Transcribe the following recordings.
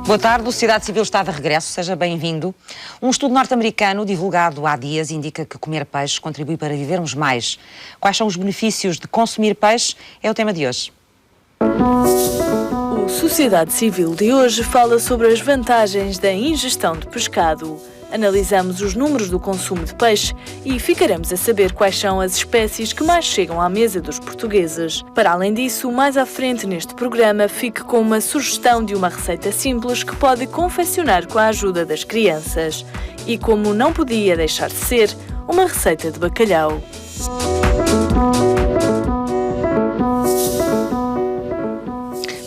Boa tarde, o Sociedade Civil está de regresso, seja bem-vindo. Um estudo norte-americano divulgado há dias indica que comer peixe contribui para vivermos mais. Quais são os benefícios de consumir peixe? É o tema de hoje. O Sociedade Civil de hoje fala sobre as vantagens da ingestão de pescado. Analisamos os números do consumo de peixe e ficaremos a saber quais são as espécies que mais chegam à mesa dos portugueses. Para além disso, mais à frente neste programa, fique com uma sugestão de uma receita simples que pode confeccionar com a ajuda das crianças. E como não podia deixar de ser, uma receita de bacalhau.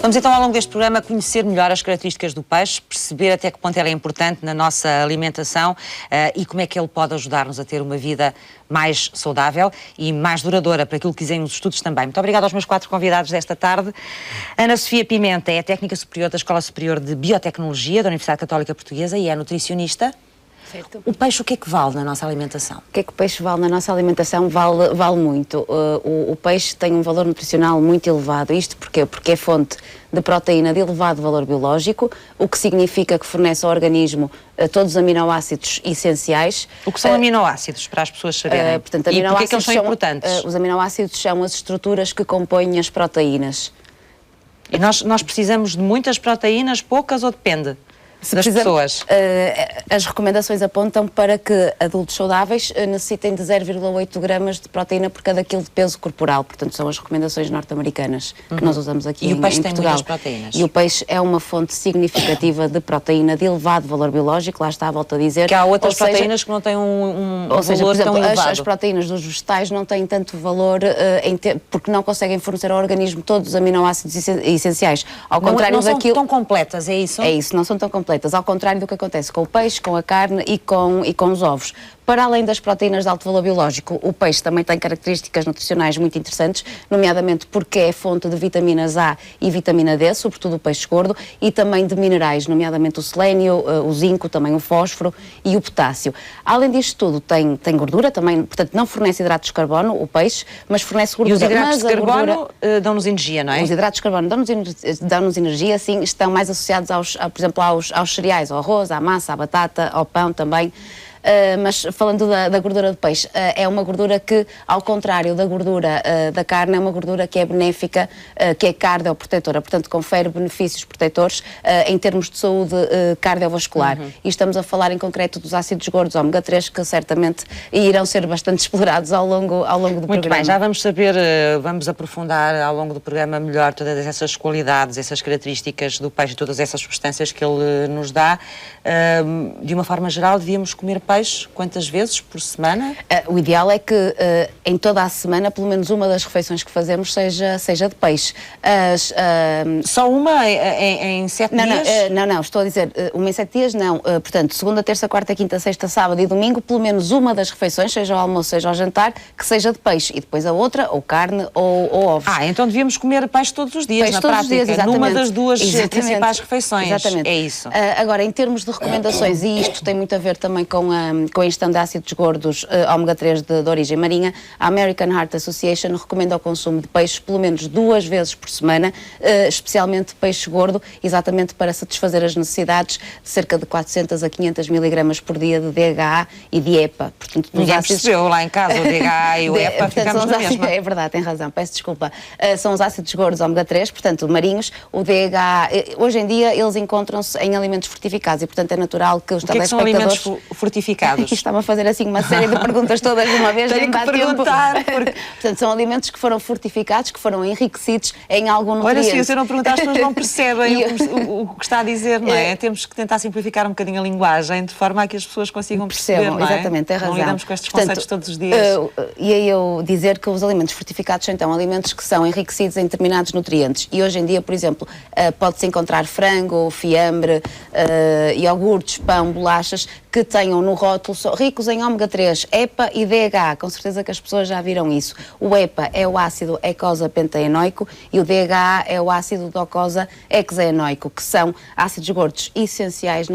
Vamos então, ao longo deste programa, conhecer melhor as características do peixe, perceber até que ponto ele é importante na nossa alimentação e como é que ele pode ajudar-nos a ter uma vida mais saudável e mais duradoura, para aquilo que dizem os estudos também. Muito obrigada aos meus 4 convidados desta tarde. Ana Sofia Pimenta é técnica superior da Escola Superior de Biotecnologia da Universidade Católica Portuguesa e é nutricionista. Certo. O peixe, o que é que vale na nossa alimentação? O que é que o peixe vale na nossa alimentação? Vale muito. O peixe tem um valor nutricional muito elevado. Isto porquê? Porque é fonte de proteína de elevado valor biológico, o que significa que fornece ao organismo todos os aminoácidos essenciais. O que são aminoácidos, para as pessoas saberem? Portanto, e porquê é que eles são importantes? Os aminoácidos são as estruturas que compõem as proteínas. E nós precisamos de muitas proteínas, poucas ou depende? Das pessoas. As recomendações apontam para que adultos saudáveis necessitem de 0,8 gramas de proteína por cada quilo de peso corporal. Portanto, são as recomendações norte-americanas que nós usamos aqui em Portugal. E o peixe tem muitas proteínas? E o peixe é uma fonte significativa de proteína de elevado valor biológico, lá está a volta a dizer. Que há outras proteínas que não têm um valor por exemplo, tão elevado. As proteínas dos vegetais não têm tanto valor porque não conseguem fornecer ao organismo todos os aminoácidos essenciais. Ao contrário não daquilo... são tão completas, é isso? É isso, não são tão completas. Ao contrário do que acontece com o peixe, com a carne e com os ovos. Para além das proteínas de alto valor biológico, o peixe também tem características nutricionais muito interessantes, nomeadamente porque é fonte de vitaminas A e vitamina D, sobretudo o peixe gordo, e também de minerais, nomeadamente o selênio, o zinco, também o fósforo e o potássio. Além disto tudo, tem gordura também, portanto não fornece hidratos de carbono, o peixe, mas fornece gordura. E os hidratos de carbono dão-nos energia, não é? Os hidratos de carbono dão-nos energia, sim, estão mais associados, por exemplo, aos cereais, ao arroz, à massa, à batata, ao pão também. Mas falando da gordura do peixe, é uma gordura que, ao contrário da gordura da carne, é uma gordura que é benéfica, que é cardioprotetora, portanto confere benefícios protetores em termos de saúde cardiovascular. E estamos a falar em concreto dos ácidos gordos ômega 3, que certamente irão ser bastante explorados ao longo do programa. Muito bem, já vamos saber, vamos aprofundar ao longo do programa melhor todas essas qualidades, essas características do peixe e todas essas substâncias que ele nos dá. De uma forma geral, devíamos comer peixe quantas vezes por semana? O ideal é que em toda a semana, pelo menos uma das refeições que fazemos seja de peixe. Só uma em 7 dias? Não, estou a dizer, uma em 7 dias não. Portanto, segunda, terça, quarta, quinta, sexta, sábado e domingo, pelo menos uma das refeições, seja ao almoço, seja ao jantar, que seja de peixe. E depois a outra, ou carne, ou ovos. Então devíamos comer peixe todos os dias, na prática, numa das duas principais refeições. Exatamente. É isso. Agora, em termos de recomendações, e isto tem muito a ver também com a ingestão de ácidos gordos ômega 3 de origem marinha, a American Heart Association recomenda o consumo de peixe pelo menos 2 vezes por semana, especialmente peixe gordo, exatamente para satisfazer as necessidades de cerca de 400 a 500 miligramas por dia de DHA e de EPA. Portanto, ninguém percebeu lá em casa o DHA e o EPA, ficamos na mesma. É verdade, tem razão, peço desculpa. São os ácidos gordos ômega 3, portanto, marinhos. O DHA, hoje em dia, eles encontram-se em alimentos fortificados e, portanto, é natural que os telespectadores... O que é que são alimentos fortificados? Estava a fazer assim uma série de perguntas todas de uma vez. Tenho que perguntar. Portanto, são alimentos que foram fortificados, que foram enriquecidos em algum nutriente. Olha, se eu não perguntar, as pessoas não percebem o que está a dizer, não é? Temos que tentar simplificar um bocadinho a linguagem, de forma a que as pessoas consigam perceber, não é? Exatamente, tem razão. Não lidamos com estes conceitos todos os dias. E aí eu dizer que os alimentos fortificados são, então, alimentos que são enriquecidos em determinados nutrientes. E hoje em dia, por exemplo, pode-se encontrar frango, fiambre, iogurtes, pão, bolachas, que tenham no rótulo ricos em ômega 3, EPA e DHA. Com certeza que as pessoas já viram isso. O EPA é o ácido eicosapentaenoico e o DHA é o ácido docosahexaenoico, que são ácidos gordos essenciais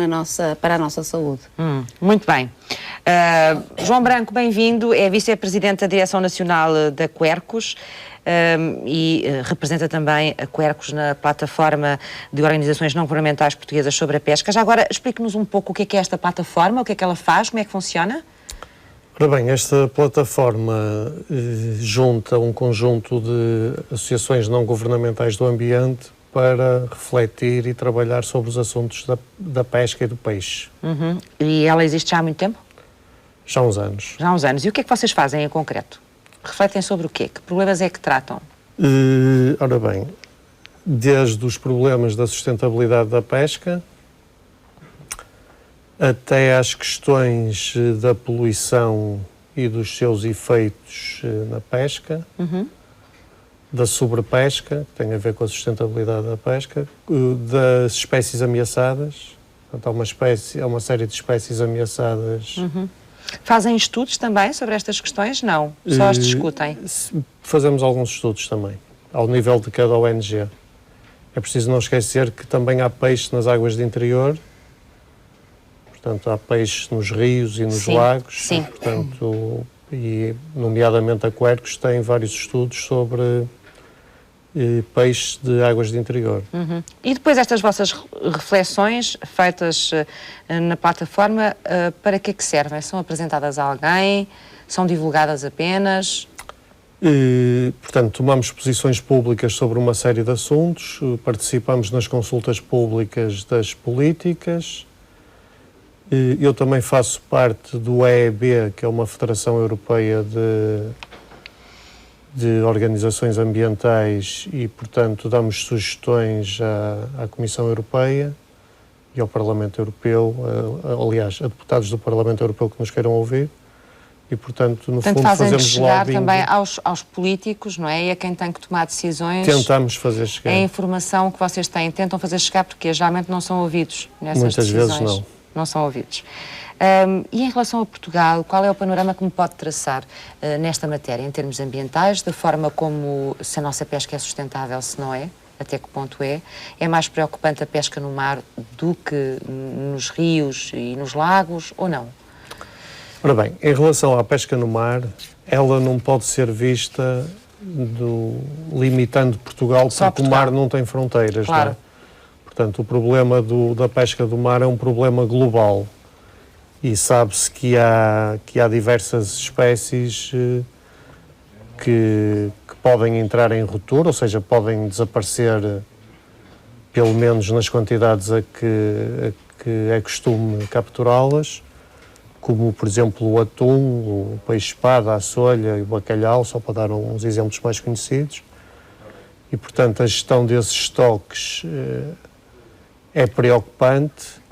para a nossa saúde. Muito bem. João Branco, bem-vindo, é vice-presidente da Direção Nacional da Quercus. e representa também a Quercus na plataforma de organizações não governamentais portuguesas sobre a pesca. Já agora, explique-nos um pouco o que é esta plataforma, o que é que ela faz, como é que funciona? Ora bem, esta plataforma junta um conjunto de associações não governamentais do ambiente para refletir e trabalhar sobre os assuntos da pesca e do peixe. E ela existe já há muito tempo? Já há uns anos. Já há uns anos. E o que é que vocês fazem em concreto? Refletem sobre o quê? Que problemas é que tratam? Ora bem, desde os problemas da sustentabilidade da pesca até às questões da poluição e dos seus efeitos na pesca, da sobrepesca, que tem a ver com a sustentabilidade da pesca, das espécies ameaçadas. Portanto, há uma série de espécies ameaçadas. Fazem estudos também sobre estas questões? Não, só as discutem? Fazemos alguns estudos também, ao nível de cada ONG. É preciso não esquecer que também há peixe nas águas de interior, portanto há peixe nos rios e nos lagos, portanto, e nomeadamente a Quercus tem vários estudos sobre peixes de águas de interior. E depois estas vossas reflexões feitas na plataforma, para que é que servem? São apresentadas a alguém? São divulgadas apenas? Portanto, tomamos posições públicas sobre uma série de assuntos, participamos nas consultas públicas das políticas. Eu também faço parte do EEB, que é uma Federação Europeia de Organizações Ambientais e, portanto, damos sugestões à Comissão Europeia e ao Parlamento Europeu, aliás, a deputados do Parlamento Europeu que nos queiram ouvir. E, portanto, no fundo, fazemos chegar lobbying também aos políticos, não é? E a quem tem que tomar decisões. Tentamos fazer chegar. É a informação que vocês têm. Tentam fazer chegar porque geralmente não são ouvidos nessas Muitas decisões. vezes não. Não são ouvidos. E em relação a Portugal, qual é o panorama que me pode traçar nesta matéria, em termos ambientais, da forma como, se a nossa pesca é sustentável, se não é? Até que ponto é? É mais preocupante a pesca no mar do que nos rios e nos lagos, ou não? Ora bem, em relação à pesca no mar, ela não pode ser vista limitando Portugal, Só porque Portugal. o mar não tem fronteiras. Claro. Não é? Portanto, o problema da pesca do mar é um problema global. E sabe-se que há diversas espécies que podem entrar em ruptura, ou seja, podem desaparecer, pelo menos nas quantidades a que é costume capturá-las, como, por exemplo, o atum, o peixe-espada, a solha e o bacalhau, só para dar uns exemplos mais conhecidos. E, portanto, a gestão desses estoques é preocupante.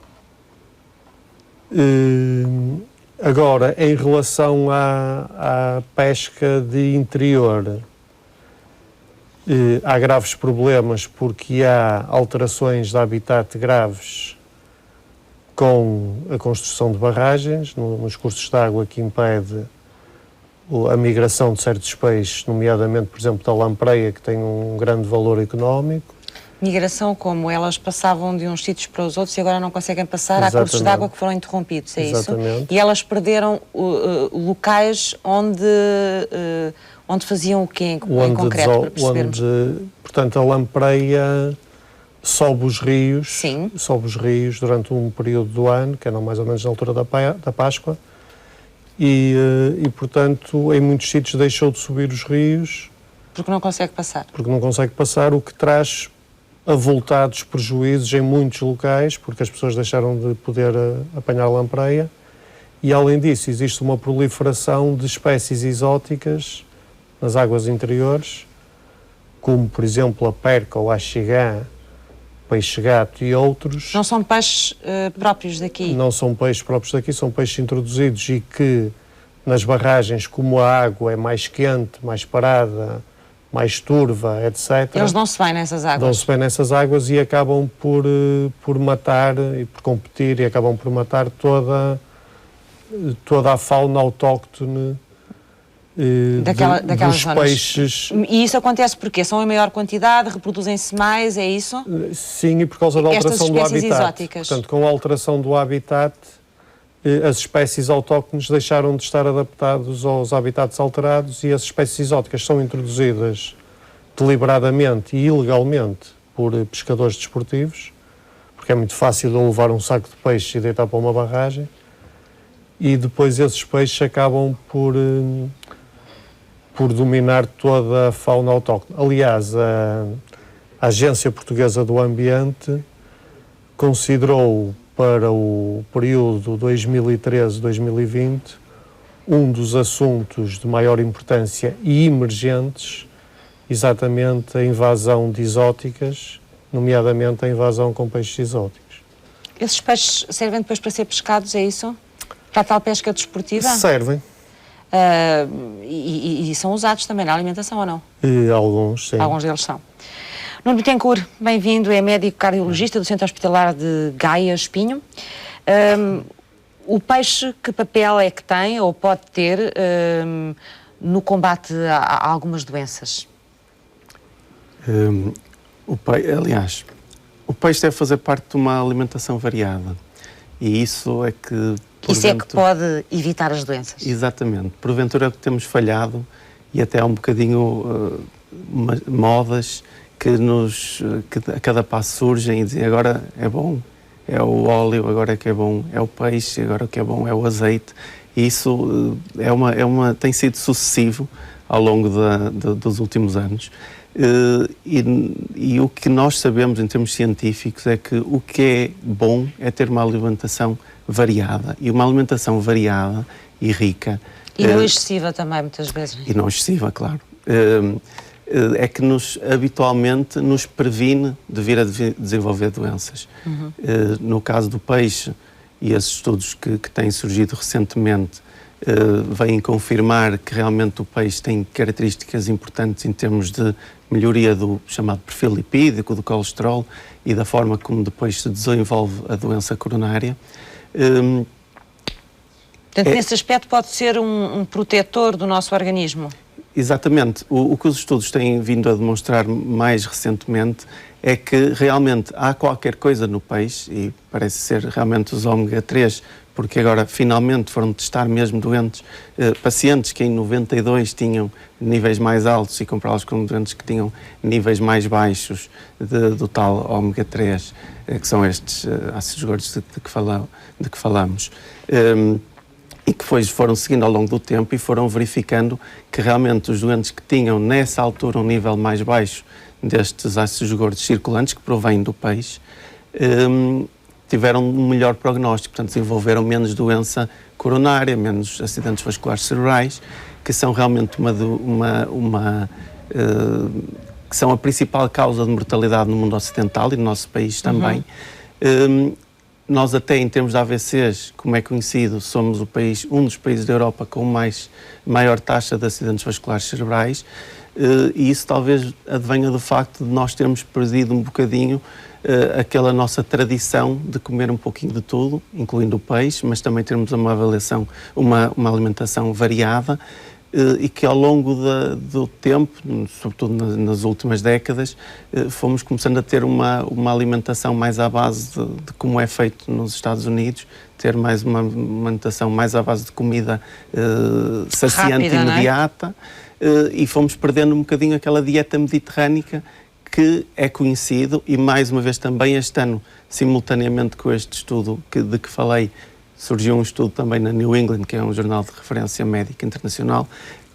Agora, em relação à pesca de interior, há graves problemas porque há alterações de habitat graves com a construção de barragens nos cursos de água, que impede a migração de certos peixes, nomeadamente, por exemplo, da lampreia, que tem um grande valor económico. Migração como? Elas passavam de uns sítios para os outros e agora não conseguem passar. Exatamente. Há cursos de água que foram interrompidos, é Exatamente. isso? E elas perderam locais onde faziam o quê em concreto, para percebermos? Portanto, a lampreia sobe os rios, Sim. sobe os rios durante um período do ano, que é mais ou menos na altura da Páscoa, e portanto, em muitos sítios deixou de subir os rios. Porque não consegue passar. Porque não consegue passar, o que traz avultados prejuízos em muitos locais, porque as pessoas deixaram de poder apanhar lampreia, e além disso existe uma proliferação de espécies exóticas nas águas interiores, como por exemplo a perca ou a axigã, peixe-gato e outros. Não são peixes próprios daqui? Não são peixes próprios daqui, são peixes introduzidos e que nas barragens, como a água é mais quente, mais parada, mais turva, etc. Eles dão-se bem nessas águas? Dão-se bem nessas águas e acabam por matar e por competir e acabam por matar toda a fauna autóctone daquelas dos zonas. peixes. E isso acontece porque são em maior quantidade, reproduzem-se mais, é isso? Sim, e por causa da alteração do habitat. Exóticas. Portanto, com a alteração do habitat, as espécies autóctones deixaram de estar adaptadas aos habitats alterados e as espécies exóticas são introduzidas deliberadamente e ilegalmente por pescadores desportivos, porque é muito fácil eu levar um saco de peixe e deitar para uma barragem, e depois esses peixes acabam por dominar toda a fauna autóctone. Aliás, a Agência Portuguesa do Ambiente considerou para o período 2013-2020 um dos assuntos de maior importância e emergentes exatamente a invasão de exóticas, nomeadamente a invasão com peixes exóticos. Esses peixes servem depois para ser pescados, é isso? Para a tal pesca desportiva? Servem. E são usados também na alimentação, ou não? Alguns, sim. Alguns deles são. Nuno Bittencourt, bem-vindo, é médico cardiologista do Centro Hospitalar de Gaia Espinho. O peixe, que papel é que tem ou pode ter no combate a algumas doenças? Aliás, o peixe deve fazer parte de uma alimentação variada e isso é que... Isso é que pode evitar as doenças? Exatamente. Porventura é que temos falhado e até há um bocadinho modas que a cada passo surgem e dizem agora é bom, é o óleo, agora é que é bom, é o peixe, agora o que é bom é o azeite. E isso tem sido sucessivo ao longo dos últimos anos. E o que nós sabemos em termos científicos é que o que é bom é ter uma alimentação variada. E uma alimentação variada e rica... E não excessiva também, muitas vezes. E não excessiva, claro. É que habitualmente nos previne de vir a desenvolver doenças. No caso do peixe, e esses estudos que têm surgido recentemente, vêm confirmar que realmente o peixe tem características importantes em termos de melhoria do chamado perfil lipídico, do colesterol e da forma como depois se desenvolve a doença coronária. Portanto, nesse aspecto pode ser um protetor do nosso organismo? Exatamente. O que os estudos têm vindo a demonstrar mais recentemente é que realmente há qualquer coisa no peixe, e parece ser realmente os ômega 3, porque agora finalmente foram testar mesmo pacientes que em 92 tinham níveis mais altos e compará-los com doentes que tinham níveis mais baixos do tal ômega 3, que são estes ácidos gordos de que falamos. E que depois foram seguindo ao longo do tempo e foram verificando que realmente os doentes que tinham nessa altura um nível mais baixo destes ácidos gordos circulantes que provêm do peixe, tiveram um melhor prognóstico, portanto desenvolveram menos doença coronária, menos acidentes vasculares cerebrais, que são realmente que são a principal causa de mortalidade no mundo ocidental e no nosso país também. Nós até em termos de AVCs, como é conhecido, somos um dos países da Europa com maior taxa de acidentes vasculares cerebrais, e isso talvez advenha do facto de nós termos perdido um bocadinho aquela nossa tradição de comer um pouquinho de tudo, incluindo o peixe, mas também termos uma alimentação variada, e que ao longo do tempo, sobretudo nas últimas décadas, fomos começando a ter uma alimentação mais à base de como é feito nos Estados Unidos, ter mais uma alimentação mais à base de comida saciante e imediata, e fomos perdendo um bocadinho aquela dieta mediterrânica que é conhecido, e mais uma vez também este ano, simultaneamente com este estudo de que falei, surgiu um estudo também na New England, que é um jornal de referência médica internacional,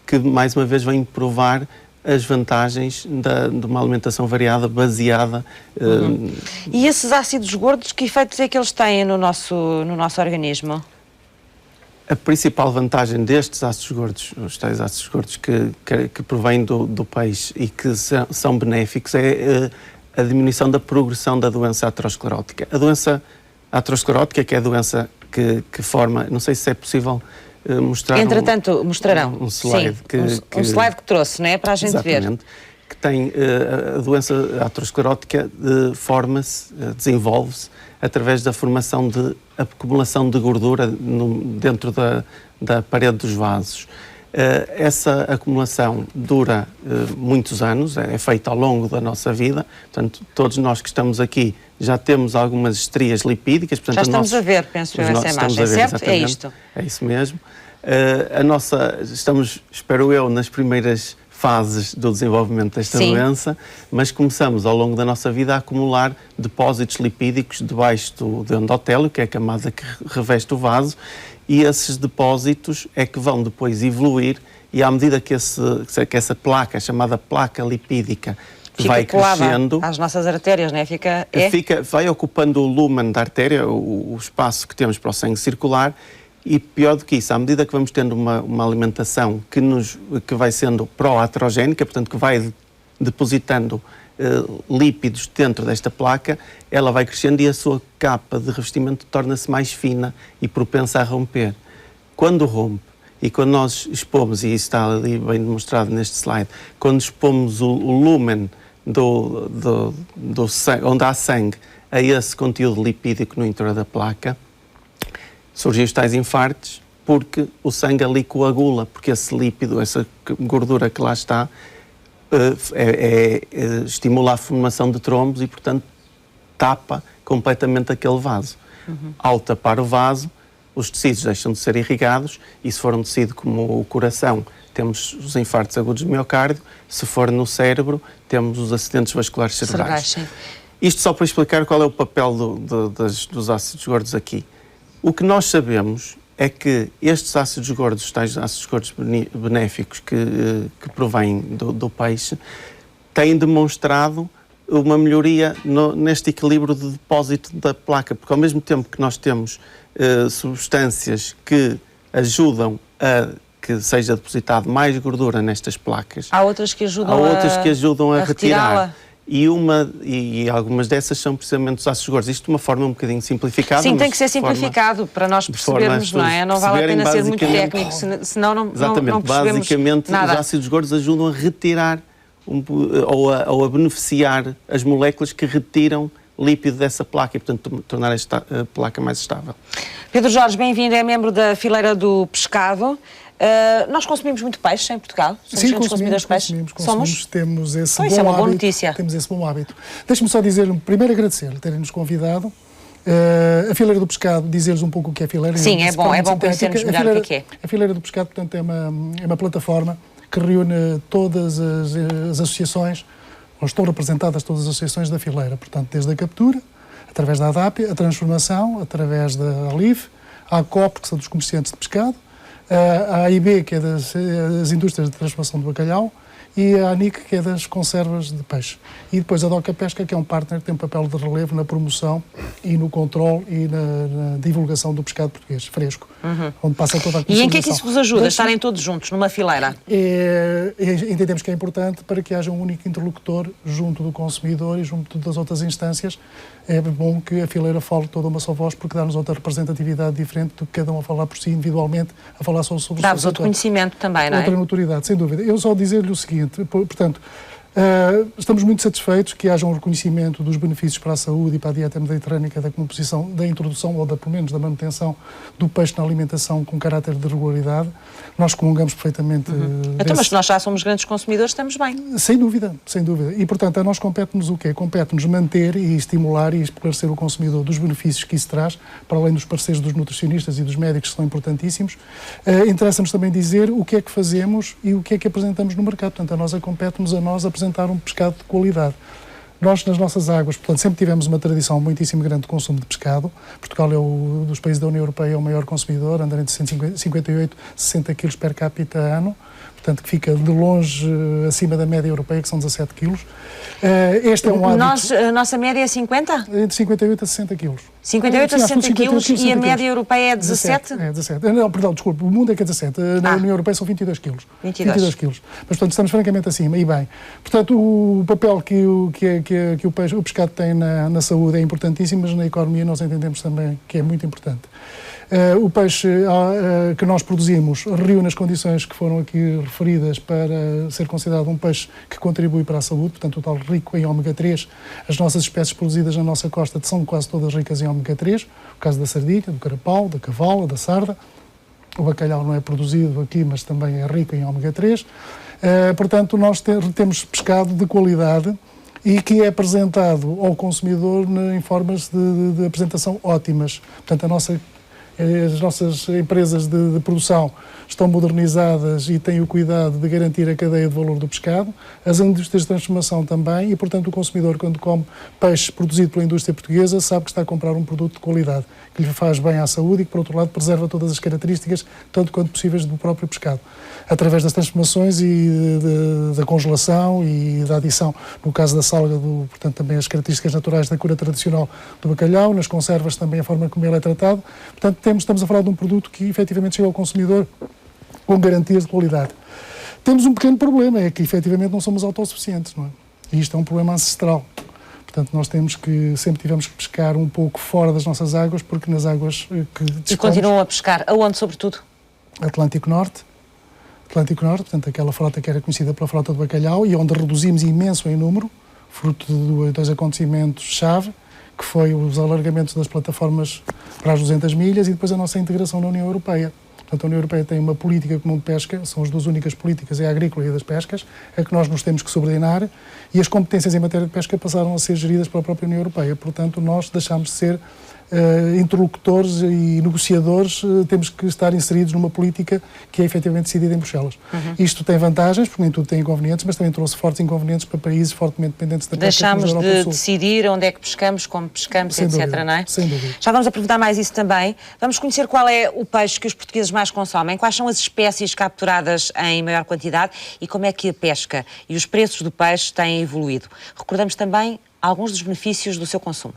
que mais uma vez vem provar as vantagens de uma alimentação variada, baseada... E esses ácidos gordos, que efeitos é que eles têm no nosso organismo? A principal vantagem destes ácidos gordos, os tais ácidos gordos que provêm do peixe e que são benéficos, é a diminuição da progressão da doença aterosclerótica. A doença aterosclerótica, que é a doença que forma, não sei se é possível mostrar... Entretanto, mostrarão. Um slide. Sim, um slide que trouxe, não é? Para a gente ver. Exatamente. Que tem a doença aterosclerótica forma-se, desenvolve-se através da formação de acumulação de gordura dentro da parede dos vasos. Essa acumulação dura muitos anos, é feita ao longo da nossa vida, portanto, todos nós que estamos aqui já temos algumas estrias lipídicas. Portanto, já estamos a ver, penso eu, essa imagem, certo? É isto. É isso mesmo. Estamos, espero eu, nas primeiras fases do desenvolvimento desta Sim. doença, mas começamos ao longo da nossa vida a acumular depósitos lipídicos debaixo do endotélio, que é a camada que reveste o vaso, e esses depósitos é que vão depois evoluir, e à medida que essa placa, chamada placa lipídica, vai crescendo, às nossas artérias, não é? Vai ocupando o lumen da artéria, o espaço que temos para o sangue circular, e pior do que isso, à medida que vamos tendo uma alimentação que vai sendo pró-aterogénica, portanto que vai depositando lípidos dentro desta placa, ela vai crescendo e a sua capa de revestimento torna-se mais fina e propensa a romper. Quando rompe, e quando nós expomos, e isso está ali bem demonstrado neste slide, quando expomos o lumen do sangue, onde há sangue, a esse conteúdo lipídico no interior da placa, surgem os tais infartos, porque o sangue ali coagula, porque esse lípido, essa gordura que lá está, estimula a formação de trombos e, portanto, tapa completamente aquele vaso. Ao tapar o vaso, os tecidos deixam de ser irrigados, e se for um tecido como o coração, temos os infartos agudos do miocárdio, se for no cérebro, temos os acidentes vasculares cerebrais. Isto só para explicar qual é o papel dos ácidos gordos aqui. O que nós sabemos é que estes ácidos gordos, os tais ácidos gordos benéficos que provêm do peixe, têm demonstrado uma melhoria neste equilíbrio de depósito da placa, porque ao mesmo tempo que nós temos substâncias que ajudam a que seja depositado mais gordura nestas placas, há outras que ajudam a retirar. E algumas dessas são precisamente os ácidos gordos. Isto de uma forma um bocadinho simplificada. Sim, tem que ser simplificado para nós percebermos, não é? Não vale a pena ser muito técnico, senão não percebemos basicamente, nada. Os ácidos gordos ajudam a retirar ou a beneficiar as moléculas que retiram lípido dessa placa e, portanto, tornar esta placa mais estável. Pedro Jorge, bem-vindo, é membro da fileira do pescado. Nós consumimos muito peixe em Portugal? Sim, consumimos. Somos? Temos esse bom isso é uma boa hábito. Notícia. Temos esse bom hábito. Deixe-me só dizer, primeiro agradecer terem-nos convidado. A fileira do pescado, dizer-lhes um pouco o que é a fileira. Sim, é bom conhecermos melhor o que é. A fileira do pescado, portanto, é uma plataforma que reúne todas as associações, ou estão representadas todas as associações da fileira, portanto, desde a captura, através da ADAP, a transformação, através da ALIF, a ACOP, que são dos comerciantes de pescado, a AIB, que é das indústrias de transformação do bacalhau, e a ANIC, que é das conservas de peixe. E depois a DOCA Pesca, que é um partner que tem um papel de relevo na promoção e no controle e na divulgação do pescado português, fresco, onde passa toda a comercialização. E em que é que isso vos ajuda, estarem todos juntos, numa fileira? Entendemos que é importante para que haja um único interlocutor junto do consumidor e junto das outras instâncias. É bom que a fileira fale toda uma só voz, porque dá-nos outra representatividade diferente do que cada um a falar por si individualmente, a falar só sobre o dá-vos outro conhecimento também, não é? Outra notoriedade, sem dúvida. Eu só dizer-lhe o seguinte, portanto, estamos muito satisfeitos que haja um reconhecimento dos benefícios para a saúde e para a dieta mediterrânica da composição, da introdução ou pelo menos da manutenção do peixe na alimentação com caráter de regularidade. Nós comungamos perfeitamente. Então, mas se nós já somos grandes consumidores, estamos bem. Sem dúvida, sem dúvida. E, portanto, a nós compete-nos o quê? Compete-nos manter e estimular e esclarecer o consumidor dos benefícios que isso traz, para além dos parceiros dos nutricionistas e dos médicos, que são importantíssimos. Interessa-nos também dizer o que é que fazemos e o que é que apresentamos no mercado. Portanto, a nós compete-nos a nós apresentar um pescado de qualidade. Nós, nas nossas águas, portanto, sempre tivemos uma tradição muitíssimo grande de consumo de pescado. Portugal é dos países da União Europeia, é o maior consumidor, anda entre 158 e 60 quilos per capita ano, portanto, que fica de longe acima da média europeia, que são 17 quilos. Este é um hábito... A nossa média é 50? Entre 58 a 60 quilos. 58 a 60 quilos e a média europeia é 17? É 17. Não, perdão, desculpe, o mundo é que é 17. Na União Europeia são 22 quilos. 22 quilos. Mas, portanto, estamos francamente acima, e bem. Portanto, o papel que o pescado tem na saúde é importantíssimo, mas na economia nós entendemos também que é muito importante. O peixe que nós produzimos reúne as condições que foram aqui referidas para ser considerado um peixe que contribui para a saúde, portanto, o tal rico em ômega 3. As nossas espécies produzidas na nossa costa são quase todas ricas em ômega 3, o caso da sardinha, do carapau, da cavala, da sarda. O bacalhau não é produzido aqui, mas também é rico em ômega 3. Portanto, nós temos pescado de qualidade e que é apresentado ao consumidor em formas de apresentação ótimas. Portanto, a nossa as nossas empresas de produção estão modernizadas e têm o cuidado de garantir a cadeia de valor do pescado, as indústrias de transformação também, e, portanto, o consumidor, quando come peixe produzido pela indústria portuguesa, sabe que está a comprar um produto de qualidade, que lhe faz bem à saúde e que, por outro lado, preserva todas as características, tanto quanto possíveis, do próprio pescado, através das transformações e da congelação e da adição, no caso da salga, portanto, também as características naturais da cura tradicional do bacalhau, nas conservas também a forma como ele é tratado. Portanto, estamos a falar de um produto que efetivamente chega ao consumidor com garantias de qualidade. Temos um pequeno problema, é que efetivamente não somos autossuficientes, não é? E isto é um problema ancestral. Portanto, nós sempre tivemos que pescar um pouco fora das nossas águas, porque nas águas que dispomos... E continuam a pescar aonde, sobretudo? Atlântico Norte, portanto, aquela frota que era conhecida pela frota do bacalhau e onde reduzimos imenso em número, fruto de dois acontecimentos-chave, que foi os alargamentos das plataformas para as 200 milhas e depois a nossa integração na União Europeia. Portanto, a União Europeia tem uma política comum de pesca, são as duas únicas políticas, é a agrícola e a das pescas, a que nós nos temos que subordinar, e as competências em matéria de pesca passaram a ser geridas pela própria União Europeia. Portanto, nós deixámos de ser interlocutores e negociadores, temos que estar inseridos numa política que é efetivamente decidida em Bruxelas. Isto tem vantagens, porque nem tudo tem inconvenientes, mas também trouxe fortes inconvenientes para países fortemente dependentes da pesca. Deixámos de decidir onde é que pescamos, como pescamos, sem etc., dúvida, não é? Sem dúvida. Já vamos aprofundar mais isso também. Vamos conhecer qual é o peixe que os portugueses mais consomem, quais são as espécies capturadas em maior quantidade e como é que a pesca e os preços do peixe têm evoluído. Recordamos também alguns dos benefícios do seu consumo.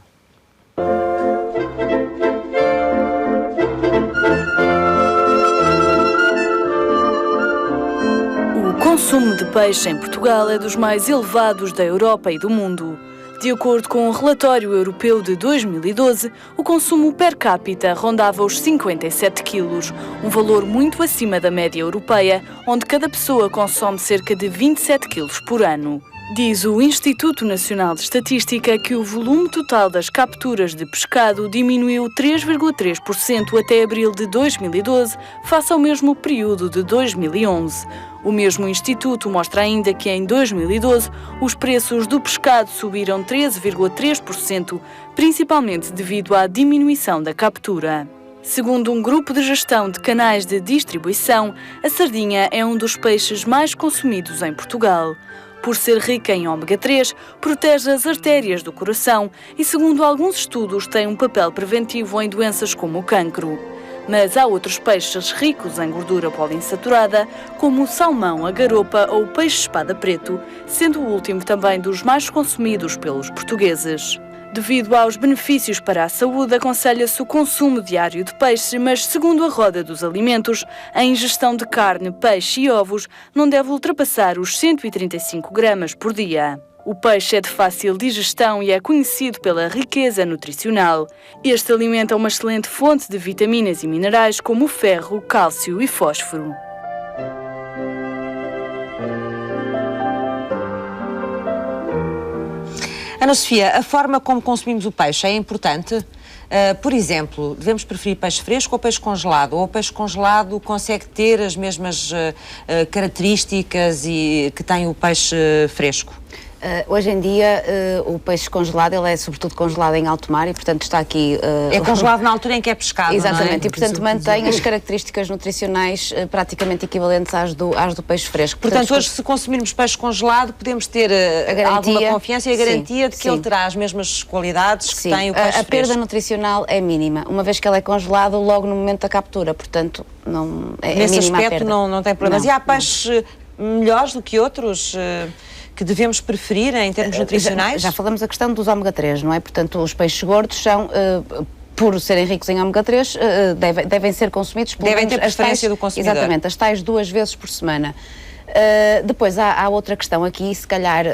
O consumo de peixe em Portugal é dos mais elevados da Europa e do mundo. De acordo com o relatório europeu de 2012, o consumo per capita rondava os 57 quilos, um valor muito acima da média europeia, onde cada pessoa consome cerca de 27 quilos por ano. Diz o Instituto Nacional de Estatística que o volume total das capturas de pescado diminuiu 3,3% até abril de 2012, face ao mesmo período de 2011. O mesmo Instituto mostra ainda que em 2012 os preços do pescado subiram 13,3%, principalmente devido à diminuição da captura. Segundo um grupo de gestão de canais de distribuição, a sardinha é um dos peixes mais consumidos em Portugal. Por ser rica em ômega 3, protege as artérias do coração e, segundo alguns estudos, tem um papel preventivo em doenças como o cancro. Mas há outros peixes ricos em gordura poliinsaturada, como o salmão, a garopa ou o peixe-espada preto, sendo o último também dos mais consumidos pelos portugueses. Devido aos benefícios para a saúde, aconselha-se o consumo diário de peixe, mas, segundo a Roda dos Alimentos, a ingestão de carne, peixe e ovos não deve ultrapassar os 135 gramas por dia. O peixe é de fácil digestão e é conhecido pela riqueza nutricional. Este alimento é uma excelente fonte de vitaminas e minerais como o ferro, cálcio e fósforo. Ana Sofia, a forma como consumimos o peixe é importante? Por exemplo, devemos preferir peixe fresco ou peixe congelado? Ou o peixe congelado consegue ter as mesmas características que tem o peixe fresco? Hoje em dia, o peixe congelado, ele é sobretudo congelado em alto mar e, portanto, está aqui... É congelado na altura em que é pescado, exatamente, não é? E, portanto, mantém as características nutricionais praticamente equivalentes às do peixe fresco. Portanto, hoje, se consumirmos peixe congelado, podemos ter alguma confiança e a garantia de que ele terá as mesmas qualidades que tem o peixe fresco. A perda nutricional é mínima, uma vez que ele é congelado logo no momento da captura, portanto, não é nesse mínima aspecto a perda. Não tem problemas. Não, e há peixes melhores do que outros que devemos preferir em termos nutricionais? Já falamos da questão dos ômega 3, não é? Portanto, os peixes gordos são, por serem ricos em ômega 3, devem ser consumidos pelo devem ter preferência do consumidor. Exatamente, as tais 2 vezes por semana. Depois há outra questão aqui, se calhar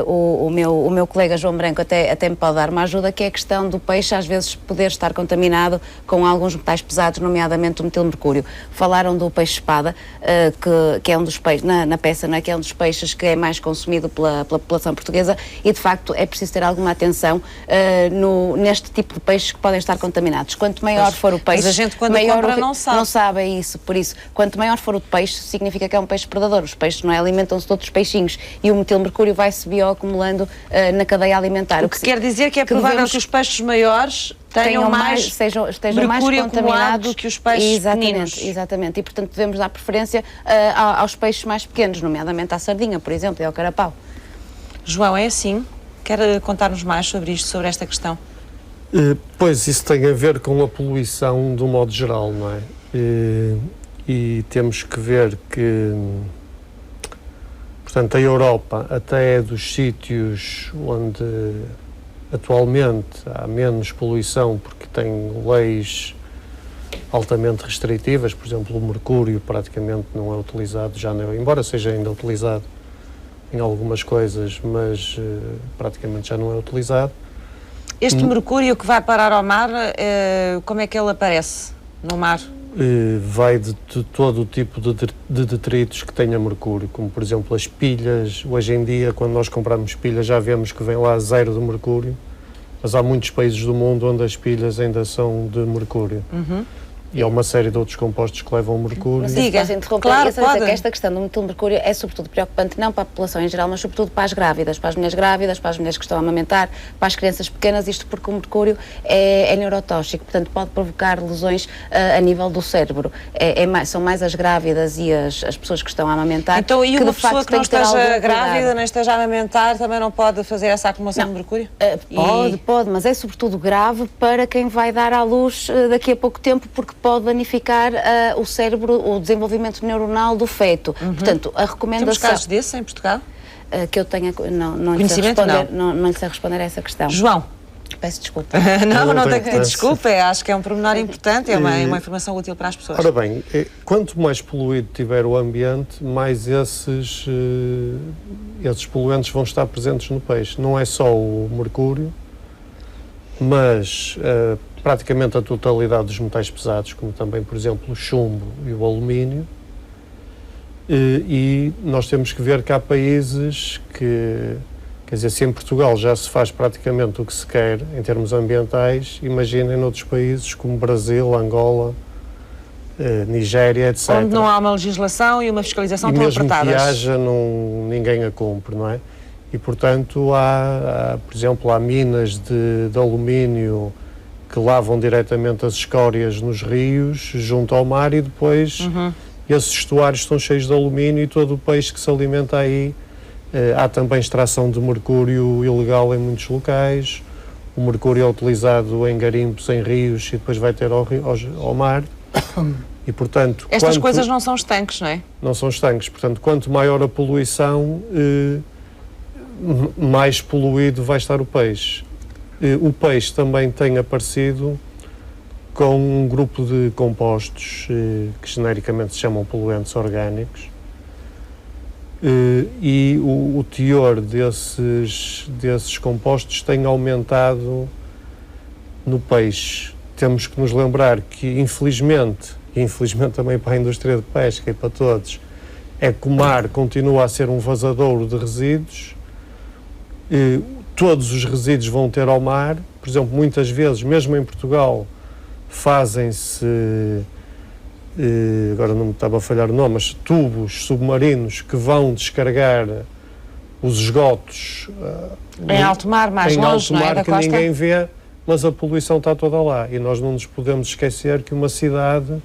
o meu colega João Branco até me pode dar uma ajuda, que é a questão do peixe às vezes poder estar contaminado com alguns metais pesados, nomeadamente o metilmercúrio. Falaram do peixe-espada, que é um dos peixes, na peça, não é? Que é um dos peixes que é mais consumido pela população portuguesa e, de facto, é preciso ter alguma atenção neste tipo de peixes que podem estar contaminados. Quanto maior for o peixe... Mas a gente, quando compra, não sabe. Não sabe, é isso. Por isso, quanto maior for o peixe, significa que é um peixe predador. Os peixes peixes, não é? Alimentam-se de outros peixinhos e o metilmercúrio vai-se bioacumulando na cadeia alimentar. O que quer dizer que é provável que os peixes maiores estejam mais mercúrio acumulado que os peixes pequeninos. Exatamente, e portanto devemos dar preferência aos peixes mais pequenos, nomeadamente à sardinha, por exemplo, e ao carapau. João, é assim? Quer contar-nos mais sobre isto, sobre esta questão? Pois, isso tem a ver com a poluição do modo geral, não é? E temos que ver que, portanto, a Europa até é dos sítios onde atualmente há menos poluição porque tem leis altamente restritivas, por exemplo, o mercúrio praticamente não é utilizado, já não, embora seja ainda utilizado em algumas coisas, mas praticamente já não é utilizado. Este mercúrio que vai parar ao mar, como é que ele aparece no mar? Vai de todo o tipo de detritos que tenha mercúrio, como por exemplo as pilhas. Hoje em dia, quando nós compramos pilhas, já vemos que vem lá 0 de mercúrio, mas há muitos países do mundo onde as pilhas ainda são de mercúrio. E há uma série de outros compostos que levam mercúrio. Não sei se posso interromper. Claro, pode. Que esta questão do metilmercúrio é sobretudo preocupante não para a população em geral, mas sobretudo para as grávidas, para as mulheres grávidas, para as mulheres que estão a amamentar, para as crianças pequenas, isto porque o mercúrio é neurotóxico, portanto pode provocar lesões a nível do cérebro. São mais as grávidas e as pessoas que estão a amamentar. Então, e uma pessoa que não esteja grávida, nem esteja a amamentar, também não pode fazer essa acumulação de mercúrio? Pode, mas é sobretudo grave para quem vai dar à luz daqui a pouco tempo, porque pode danificar o cérebro, o desenvolvimento neuronal do feto. Portanto, a recomendação... Temos casos desses em Portugal? Que eu tenha... Não lhe sei responder a essa questão. João? Peço desculpa. não tenho que pedir desculpa, acho que é um pormenor importante, é uma informação útil para as pessoas. Ora bem, quanto mais poluído tiver o ambiente, mais esses poluentes vão estar presentes no peixe. Não é só o mercúrio, mas praticamente a totalidade dos metais pesados, como também, por exemplo, o chumbo e o alumínio. E nós temos que ver que há países que, quer dizer, se em Portugal já se faz praticamente o que se quer em termos ambientais, imaginem noutros países como Brasil, Angola, Nigéria, etc. Onde não há uma legislação e uma fiscalização tão apertadas. E mesmo que haja, ninguém a cumpre, não é? E, portanto, por exemplo, há minas de alumínio que lavam diretamente as escórias nos rios, junto ao mar, e depois esses estuários estão cheios de alumínio e todo o peixe que se alimenta aí. Há também extração de mercúrio ilegal em muitos locais. O mercúrio é utilizado em garimpos, em rios, e depois vai ter ao mar. E, portanto, estas coisas não são estanques, não é? Não são estanques. Portanto, quanto maior a poluição, mais poluído vai estar o peixe. O peixe também tem aparecido com um grupo de compostos que genericamente se chamam poluentes orgânicos, e o teor desses compostos tem aumentado no peixe. Temos que nos lembrar que, infelizmente também para a indústria de pesca e para todos, é que o mar continua a ser um vazadouro de resíduos. Todos os resíduos vão ter ao mar. Por exemplo, muitas vezes, mesmo em Portugal, fazem-se, agora não me estava a falhar o nome, mas tubos submarinos que vão descarregar os esgotos em alto mar, mais longe, não é, da que costa? Ninguém vê, mas a poluição está toda lá. E nós não nos podemos esquecer que uma cidade,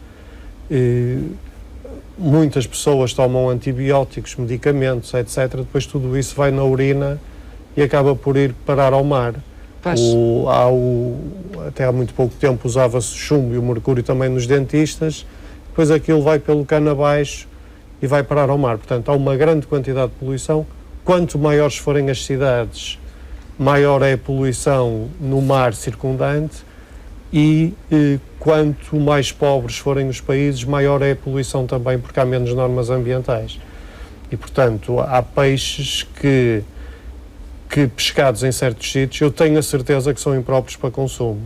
muitas pessoas tomam antibióticos, medicamentos, etc. Depois tudo isso vai na urina e acaba por ir parar ao mar. Até há muito pouco tempo usava-se o chumbo e o mercúrio também nos dentistas, depois aquilo vai pelo cano abaixo e vai parar ao mar. Portanto, há uma grande quantidade de poluição. Quanto maiores forem as cidades, maior é a poluição no mar circundante, e quanto mais pobres forem os países, maior é a poluição também, porque há menos normas ambientais. E, portanto, há peixes que pescados em certos sítios, eu tenho a certeza que são impróprios para consumo.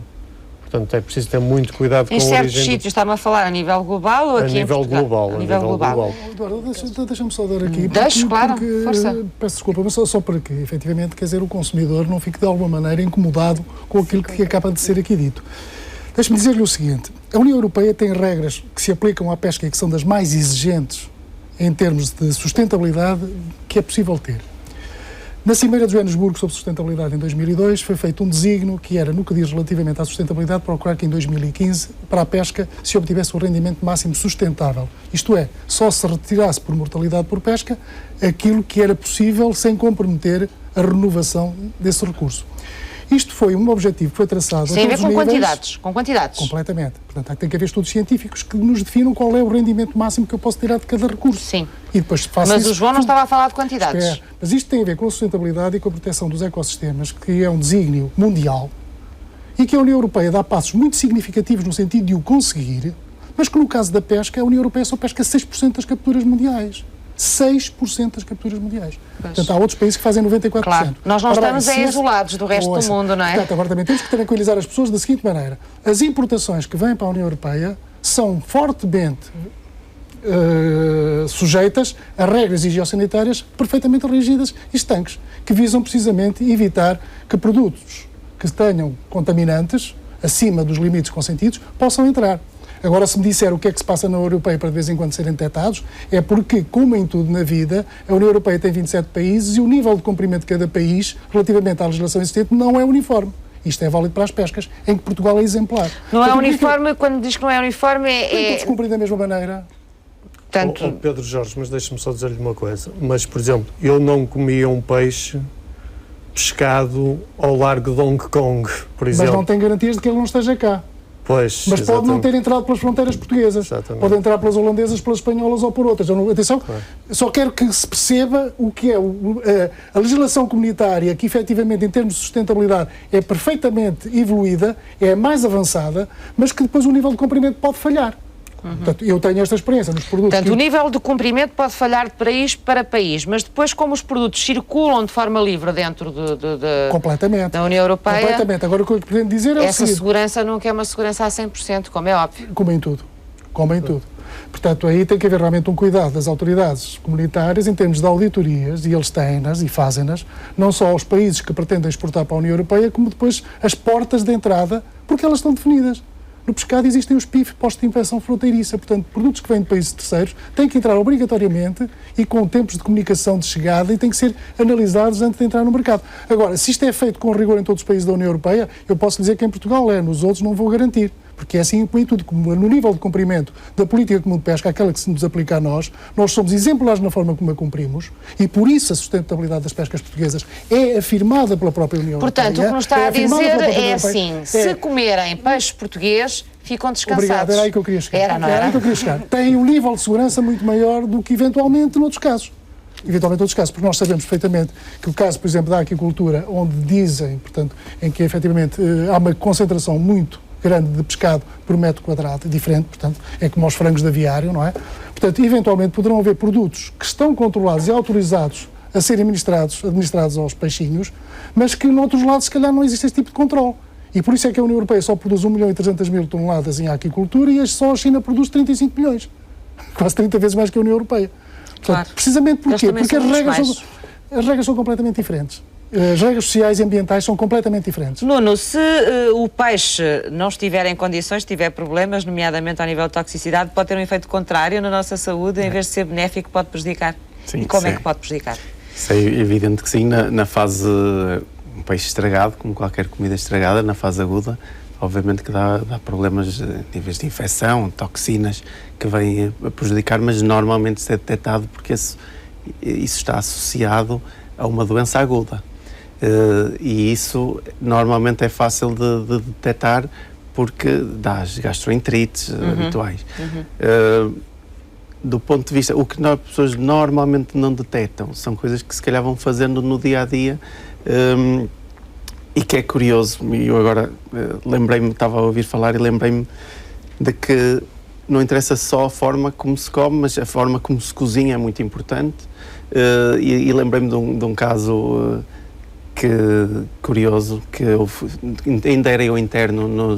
Portanto, é preciso ter muito cuidado com a origem. Em certos sítios, está-me a falar a nível global ou aqui em Portugal? A nível global. Eduardo, deixa-me só dar aqui. Claro, força. Peço desculpa, mas só para que, efetivamente, quer dizer, o consumidor não fique de alguma maneira incomodado com aquilo que acaba de ser aqui dito. Deixe-me dizer-lhe o seguinte: a União Europeia tem regras que se aplicam à pesca e que são das mais exigentes em termos de sustentabilidade que é possível ter. Na Cimeira de Joanesburgo sobre sustentabilidade em 2002 foi feito um desígnio que era, no que diz relativamente à sustentabilidade, procurar que em 2015, para a pesca, se obtivesse o rendimento máximo sustentável. Isto é, só se retirasse por mortalidade por pesca aquilo que era possível sem comprometer a renovação desse recurso. Isto foi um objetivo que foi traçado Sem a todos ver com os níveis, quantidades, com quantidades. Completamente. Portanto, tem que haver estudos científicos que nos definam qual é o rendimento máximo que eu posso tirar de cada recurso. Sim. E depois faço Mas isso, o João não estava a falar de quantidades. É, mas isto tem a ver com a sustentabilidade e com a proteção dos ecossistemas, que é um desígnio mundial e que a União Europeia dá passos muito significativos no sentido de o conseguir, mas que no caso da pesca, a União Europeia só pesca 6% das capturas mundiais. 6% das capturas mundiais. Pois. Portanto, há outros países que fazem 94%. Claro. Nós não estamos isolados do resto do mundo, não é? Portanto, agora também temos que tranquilizar as pessoas da seguinte maneira. As importações que vêm para a União Europeia são fortemente sujeitas a regras higiosanitárias perfeitamente rígidas e estanques, que visam precisamente evitar que produtos que tenham contaminantes acima dos limites consentidos possam entrar. Agora, se me disser o que é que se passa na União Europeia para de vez em quando serem detectados, é porque, como em tudo na vida, a União Europeia tem 27 países e o nível de cumprimento de cada país, relativamente à legislação existente, não é uniforme. Isto é válido para as pescas, em que Portugal é exemplar. Não é uniforme, quando diz que não é uniforme, é... Todos cumprem da mesma maneira. Tanto... Pedro Jorge, mas deixa-me só dizer-lhe uma coisa. Mas, por exemplo, eu não comia um peixe pescado ao largo de Hong Kong, por exemplo. Mas não tem garantias de que ele não esteja cá. Pois, mas pode não ter entrado pelas fronteiras portuguesas, pode entrar pelas holandesas, pelas espanholas ou por outras. Atenção, só quero que se perceba o que é a legislação comunitária, que efetivamente em termos de sustentabilidade é perfeitamente evoluída, é mais avançada, mas que depois o nível de cumprimento pode falhar. Portanto, eu tenho esta experiência nos produtos. Portanto, o nível de cumprimento pode falhar de país para país, mas depois, como os produtos circulam de forma livre dentro completamente. Da União Europeia... Completamente. Agora, o que eu pretendo dizer é essa segurança nunca é uma segurança a 100%, como é óbvio. Como em tudo. Como em tudo. Portanto, aí tem que haver realmente um cuidado das autoridades comunitárias em termos de auditorias, e eles têm-nas e fazem-nas, não só aos países que pretendem exportar para a União Europeia, como depois as portas de entrada, porque elas estão definidas. No pescado existem os PIF, postos de inspeção fronteiriça, portanto, produtos que vêm de países terceiros têm que entrar obrigatoriamente e com tempos de comunicação de chegada e têm que ser analisados antes de entrar no mercado. Agora, se isto é feito com rigor em todos os países da União Europeia, eu posso dizer que em Portugal é, nos outros não vou garantir. Porque é assim em tudo, como no nível de cumprimento da política comum de pesca, aquela que se nos aplica a nós somos exemplares na forma como a cumprimos e por isso a sustentabilidade das pescas portuguesas é afirmada pela própria União Europeia. Portanto, o que nos está a dizer é assim, se comerem peixe português, ficam descansados. Obrigado, era aí que eu queria chegar. Era aí que eu queria chegar. Tem um nível de segurança muito maior do que eventualmente noutros casos. Porque nós sabemos perfeitamente que o caso, por exemplo, da aquicultura, onde dizem, portanto, em que efetivamente há uma concentração muito grande de pescado por metro quadrado, diferente, portanto, é como aos frangos de aviário, não é? Portanto, eventualmente poderão haver produtos que estão controlados e autorizados a serem administrados aos peixinhos, mas que, noutros lados, se calhar não existe esse tipo de controle. E por isso é que a União Europeia só produz 1.300.000 toneladas em aquicultura e só a China produz 35 milhões. Quase 30 vezes mais que a União Europeia. Portanto, claro. Precisamente porquê? Porque as regras são completamente diferentes. As regras sociais e ambientais são completamente diferentes. Nuno, se o peixe não estiver em condições, tiver problemas, nomeadamente ao nível de toxicidade, pode ter um efeito contrário na nossa saúde, em vez de ser benéfico, pode prejudicar? Sim, e como é que pode prejudicar? Isso é evidente que sim, na fase um peixe estragado, como qualquer comida estragada, na fase aguda, obviamente que dá problemas níveis de infecção, toxinas que vêm a prejudicar, mas normalmente isso é detectado porque isso está associado a uma doença aguda. E isso normalmente é fácil de detectar porque dá as gastroenterites habituais. Do ponto de vista, o que as pessoas normalmente não detectam são coisas que se calhar vão fazendo no dia-a-dia e que é curioso. E eu agora lembrei-me, estava a ouvir falar e lembrei-me de que não interessa só a forma como se come, mas a forma como se cozinha é muito importante. E lembrei-me de um caso curioso, que ainda era eu interno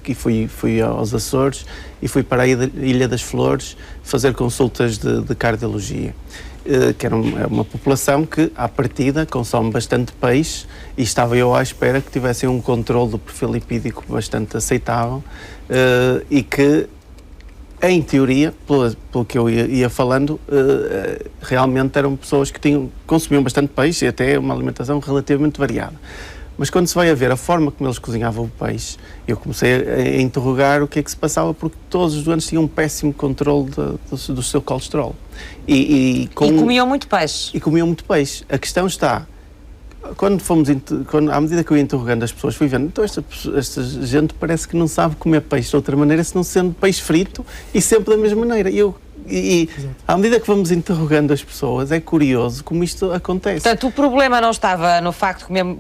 que fui aos Açores e fui para a Ilha das Flores fazer consultas de cardiologia, que era uma população que à partida consome bastante peixe e estava eu à espera que tivessem um controle do perfil lipídico bastante aceitável e que em teoria, pelo que eu ia falando, realmente eram pessoas que consumiam bastante peixe e até uma alimentação relativamente variada. Mas quando se vai a ver a forma como eles cozinhavam o peixe, eu comecei a interrogar o que é que se passava, porque todos os doentes tinham um péssimo controle do seu colesterol. E comiam muito peixe. E comiam muito peixe. A questão está, à medida que eu ia interrogando as pessoas, fui vendo, então esta gente parece que não sabe comer peixe de outra maneira, se não sendo peixe frito e sempre da mesma maneira. E à medida que vamos interrogando as pessoas, é curioso como isto acontece. Portanto, o problema não estava no facto de comer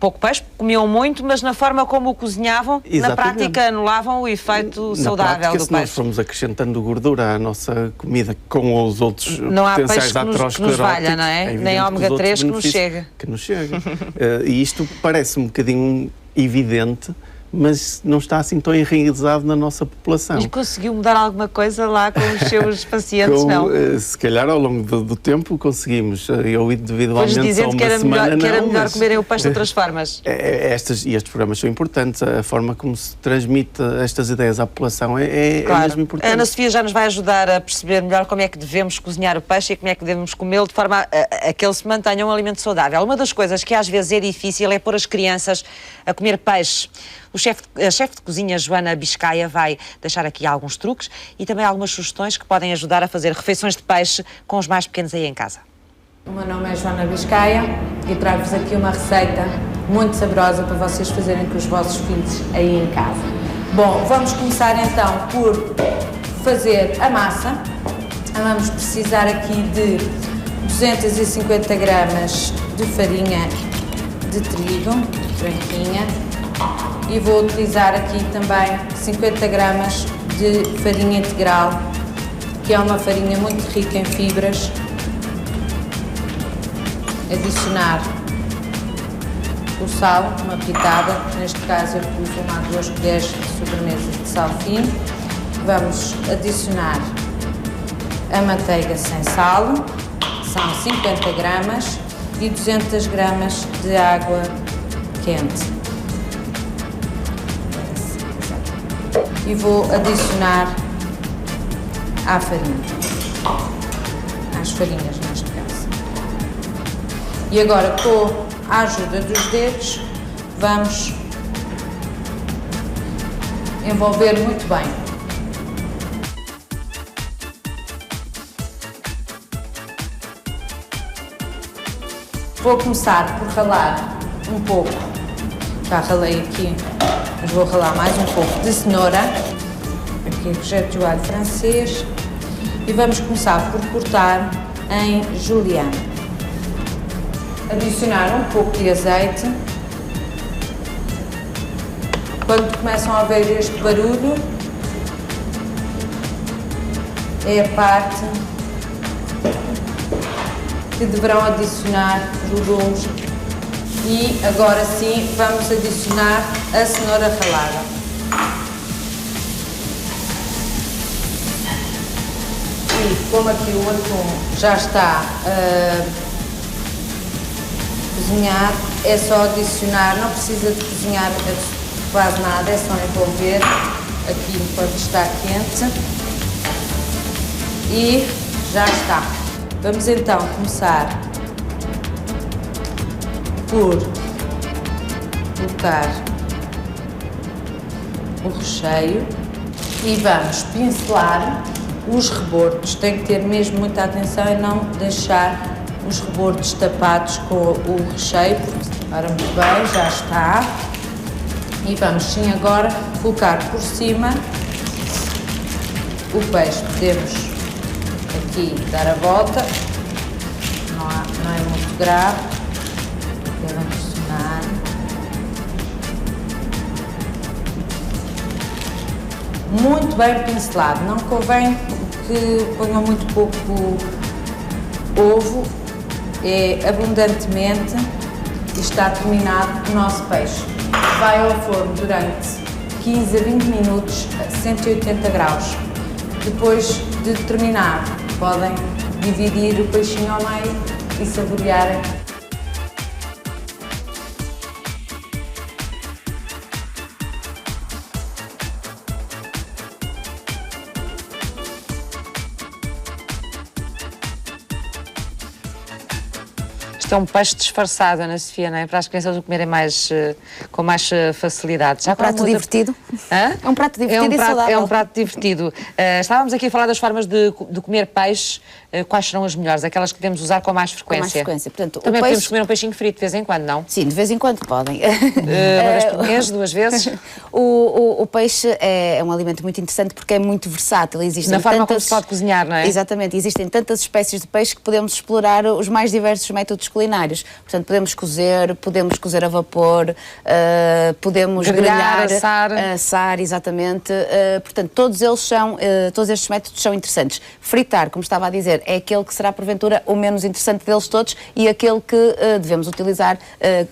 pouco peixe, comiam muito, mas na forma como o cozinhavam. Exatamente. Na prática anulavam o efeito saudável do peixe. Se nós formos acrescentando gordura à nossa comida com os outros não há potenciais ateroscleróticos, que nos valha, não é? Nem ômega 3 que nos chega. E isto parece um bocadinho evidente, mas não está assim tão enraizado na nossa população. E conseguiu mudar alguma coisa lá com os seus pacientes, não? Se calhar ao longo do tempo conseguimos, eu individualmente pois dizendo só uma que era semana melhor, que era melhor comerem o peixe de outras formas. Estes programas são importantes, a forma como se transmite estas ideias à população é mesmo importante. A Ana Sofia já nos vai ajudar a perceber melhor como é que devemos cozinhar o peixe e como é que devemos comê-lo de forma a que ele se mantenha um alimento saudável. Uma das coisas que às vezes é difícil é pôr as crianças a comer peixe. A chefe de cozinha Joana Biscaia vai deixar aqui alguns truques e também algumas sugestões que podem ajudar a fazer refeições de peixe com os mais pequenos aí em casa. O meu nome é Joana Biscaia e trago-vos aqui uma receita muito saborosa para vocês fazerem com os vossos filhos aí em casa. Bom, vamos começar então por fazer a massa. Vamos precisar aqui de 250 gramas de farinha de trigo, branquinha. E vou utilizar aqui também 50 gramas de farinha integral, que é uma farinha muito rica em fibras. Adicionar o sal, uma pitada, neste caso eu pus 1 a 2 colheres de sobremesa de sal fino. Vamos adicionar a manteiga sem sal, são 50 gramas e 200 gramas de água quente. E vou adicionar à farinha, às farinhas neste caso. E agora, com a ajuda dos dedos, vamos envolver muito bem. Vou começar por ralar um pouco, já ralei aqui, mas vou ralar mais um pouco de cenoura, aqui projeto de alho francês, e vamos começar por cortar em julienne. Adicionar um pouco de azeite. Quando começam a ouvir este barulho, é a parte que deverão adicionar os legumes. E agora sim vamos adicionar a cenoura ralada. E como aqui o atum já está cozinhar, é só adicionar, não precisa de cozinhar quase nada, é só envolver aqui enquanto está quente e já está. Vamos então começar por colocar o recheio e vamos pincelar os rebordos. Tem que ter mesmo muita atenção e não deixar os rebordos tapados com o recheio. Ora, muito bem, já está. E vamos sim agora colocar por cima o peixe. Podemos aqui dar a volta, não é muito grave. Vamos adicionar. Muito bem pincelado, não convém que ponham muito pouco ovo, é abundantemente e está terminado o nosso peixe. Vai ao forno durante 15 a 20 minutos a 180 graus. Depois de terminar, podem dividir o peixinho ao meio e saborearem. Isto é um peixe disfarçado, Ana Sofia, não é? Para as crianças o comerem com mais facilidade. É um prato divertido. Hã? É um prato divertido e saudável. É um prato divertido. Estávamos aqui a falar das formas de comer peixe. Quais serão as melhores? Aquelas que devemos usar com mais frequência? Com mais frequência. Portanto, também o peixe... podemos comer um peixinho frito de vez em quando, não? Sim, de vez em quando podem. Uma vez por mês, 2 vezes? O peixe é um alimento muito interessante porque é muito versátil. Existem Na forma como se pode cozinhar, não é? Exatamente. Existem tantas espécies de peixe que podemos explorar os mais diversos métodos culinários. Portanto, podemos cozer a vapor, podemos grelhar, assar, exatamente. Portanto, todos estes métodos são interessantes. Fritar, como estava a dizer, é aquele que será, porventura, o menos interessante deles todos e aquele que devemos utilizar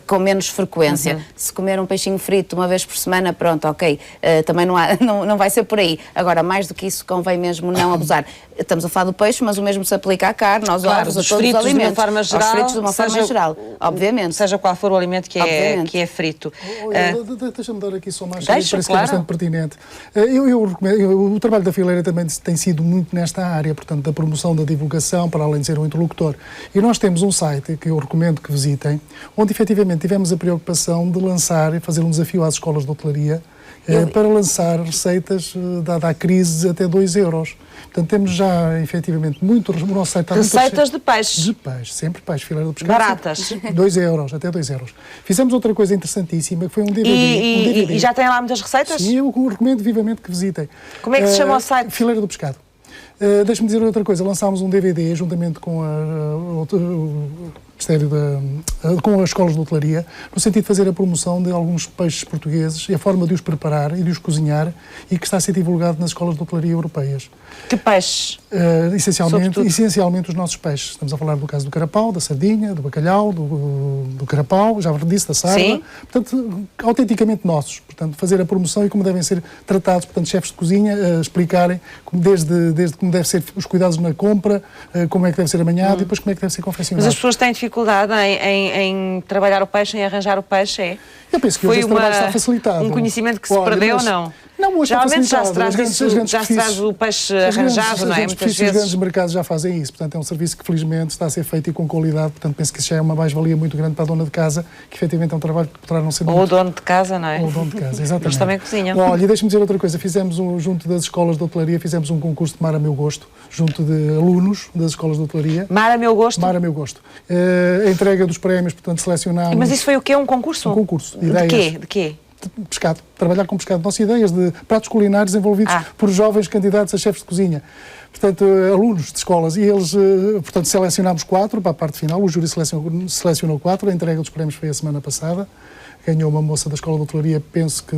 com menos frequência. Se comer um peixinho frito uma vez por semana, pronto, ok, também não vai ser por aí. Agora, mais do que isso, convém mesmo não abusar. Estamos a falar do peixe, mas o mesmo se aplica à carne, aos ovos, a todos os alimentos. De uma forma geral, aos fritos de uma forma geral, obviamente. Seja qual for o alimento que é frito. Deixa-me dar aqui só mais, Deixa, parece que é bastante pertinente. Eu recomendo, o trabalho da Fileira também tem sido muito nesta área, portanto, da promoção, da divulgação, para além de ser um interlocutor. E nós temos um site que eu recomendo que visitem, onde efetivamente tivemos a preocupação de lançar e fazer um desafio às escolas de hotelaria para lançar receitas, dada a crise, até 2 euros. Portanto, temos já, efetivamente, muito... O nosso site está receitas de peixe. De peixe, sempre peixe, Fileira do Pescado. Baratas. 2 euros, até 2 euros. Fizemos outra coisa interessantíssima, que foi um DVD. E já tem lá muitas receitas? Sim, eu recomendo vivamente que visitem. Como é que se chama o site? Fileira do Pescado. Deixa-me dizer outra coisa, lançámos um DVD juntamente com com as escolas de hotelaria, no sentido de fazer a promoção de alguns peixes portugueses e a forma de os preparar e de os cozinhar, e que está a ser divulgado nas escolas de hotelaria europeias. Que peixes? Essencialmente os nossos peixes. Estamos a falar do caso do carapau, da sardinha, do bacalhau, do carapau, já disse, da sarda. Sim. Portanto, autenticamente nossos. Portanto, fazer a promoção e como devem ser tratados, portanto, chefes de cozinha, explicarem desde como devem ser os cuidados na compra, como é que deve ser amanhado e depois como é que deve ser confeccionado. Mas as pessoas têm dificuldade em trabalhar o peixe, em arranjar o peixe, é? Eu penso que hoje esse trabalho está facilitado. Um conhecimento que se perdeu ou não? Não, hoje geralmente está facilitado. Já se traz o peixe arranjado, não é? Muitas vezes. Os grandes mercados já fazem isso. Portanto, é um serviço que, felizmente, está a ser feito e com qualidade. Portanto, penso que isso já é uma mais-valia muito grande para a dona de casa, que, efetivamente, é um trabalho que poderá não ser muito... Ou o dono de casa, não é? Ou o dono de casa, exatamente. Mas também cozinham. Olha, e deixa-me dizer outra coisa. Fizemos, junto das escolas de hotelaria, fizemos um concurso de Mar a Meu Gosto, junto de alunos das escolas de hotelaria. Mar a Meu Gosto? Mar a Meu Gosto. A entrega dos prémios, portanto, selecionámos... Mas isso foi o quê? Um concurso? Um concurso. De quê? De pescado, trabalhar com pescado. Nossas ideias de pratos culinários envolvidos por jovens candidatos a chefes de cozinha. Portanto, alunos de escolas. E eles, portanto, selecionámos 4 para a parte final. O júri selecionou 4. A entrega dos prémios foi a semana passada. Ganhou uma moça da escola de hotelaria, penso que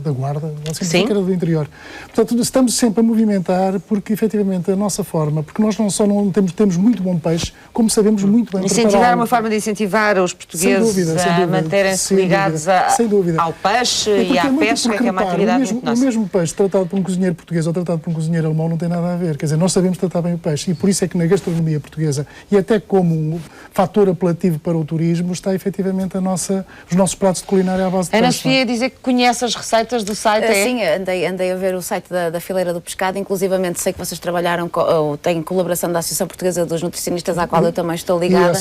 da Guarda, assim, que era do interior. Portanto, estamos sempre a movimentar porque, efetivamente, a nossa forma, porque nós não só não temos muito bom peixe, como sabemos muito bem preparar. Incentivar uma forma de incentivar os portugueses a manterem-se ligados ao peixe e à pesca, que é uma atividade muito nossa. O mesmo peixe tratado por um cozinheiro português ou tratado por um cozinheiro alemão não tem nada a ver. Quer dizer, nós sabemos tratar bem o peixe e por isso é que na gastronomia portuguesa e até como um fator apelativo para o turismo está, efetivamente, os nossos pratos de culinária à base de peixe. Ana Sofia dizer que conhece as receitas do site, Sim, andei a ver o site da Fileira do Pescado, inclusivamente sei que vocês trabalharam, têm colaboração da Associação Portuguesa dos Nutricionistas, à qual eu também estou ligada.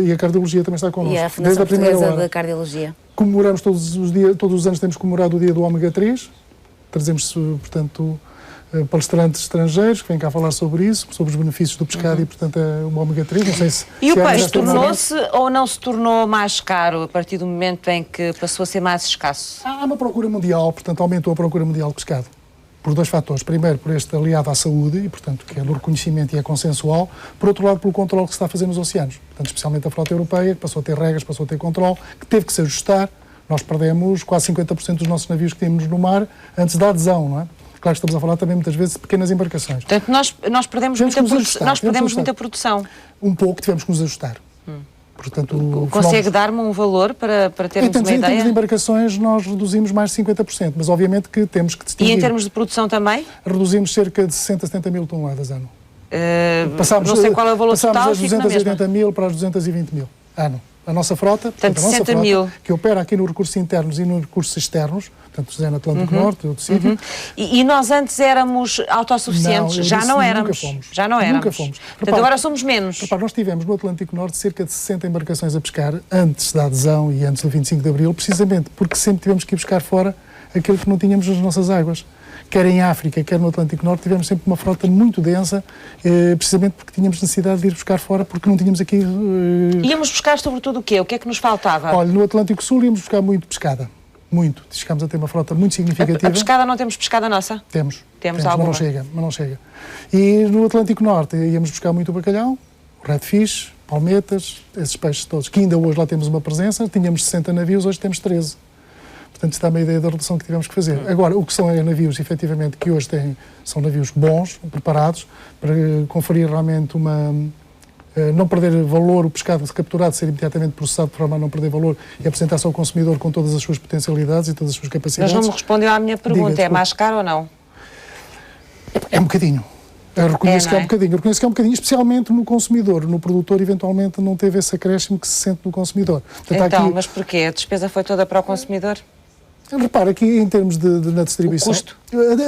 E a cardiologia também está connosco. E a Fundação Portuguesa de Cardiologia. Comemoramos todos os anos temos comemorado o dia do ômega 3, trazemos, portanto, palestrantes estrangeiros que vêm cá falar sobre isso, sobre os benefícios do pescado e, portanto, o ômega 3. Não sei se... E o peixe tornou-se ou não se tornou mais caro a partir do momento em que passou a ser mais escasso? Ah, Há uma procura mundial, portanto, aumentou a procura mundial de pescado. Por 2 fatores. Primeiro, por este aliado à saúde, e, portanto, que é do reconhecimento e é consensual. Por outro lado, pelo controle que se está a fazer nos oceanos. Portanto, especialmente a frota europeia, que passou a ter regras, passou a ter controle, que teve que se ajustar. Nós perdemos quase 50% dos nossos navios que tínhamos no mar antes da adesão, não é? Claro que estamos a falar também, muitas vezes, de pequenas embarcações. Portanto, nós perdemos muita produção. Um pouco, tivemos que nos ajustar. Portanto, consegue dar-me um valor para termos uma ideia? Em termos de embarcações, nós reduzimos mais de 50%, mas obviamente que temos que distinguir. E em termos de produção também? Reduzimos cerca de 60, 70 mil toneladas ano. Não sei qual é o valor total, passámos das 280 mil para as 220 mil ano. A nossa frota, Portanto, a nossa 60 frota, mil. que opera aqui nos recursos internos e nos recursos externos, portanto, no Atlântico Norte, outro sítio. E nós antes éramos autossuficientes, Não, eu já disse não nunca éramos. fomos. Já não Nunca éramos. fomos. Portanto, Repare, agora somos menos. Repare, nós tivemos no Atlântico Norte cerca de 60 embarcações a pescar antes da adesão e antes do 25 de Abril, precisamente porque sempre tivemos que ir buscar fora aquilo que não tínhamos nas nossas águas. Quer em África, quer no Atlântico Norte, tivemos sempre uma frota muito densa, precisamente porque tínhamos necessidade de ir buscar fora, porque não tínhamos aqui... Íamos buscar sobretudo o quê? O que é que nos faltava? Olha, no Atlântico Sul íamos buscar muito pescada. Muito. Chegámos a ter uma frota muito significativa. A pescada, não temos pescada nossa? Temos alguma? mas não chega. E no Atlântico Norte íamos buscar muito bacalhau, redfish, palmetas, esses peixes todos, que ainda hoje lá temos uma presença. Tínhamos 60 navios, hoje temos 13. Portanto, está uma ideia da redução que tivemos que fazer. Agora, o que são navios, efetivamente, que hoje são navios bons, preparados, para conferir realmente não perder valor, o pescado capturado ser imediatamente processado de forma a não perder valor e apresentar-se ao consumidor com todas as suas potencialidades e todas as suas capacidades. Mas não me respondeu à minha pergunta, é mais caro ou não? É um bocadinho. Eu reconheço que é um bocadinho. Eu reconheço que é um bocadinho, especialmente no consumidor. No produtor, eventualmente, não teve esse acréscimo que se sente no consumidor. Portanto, então, aqui... mas porquê? A despesa foi toda para o consumidor? Repara, aqui em termos na distribuição, o custo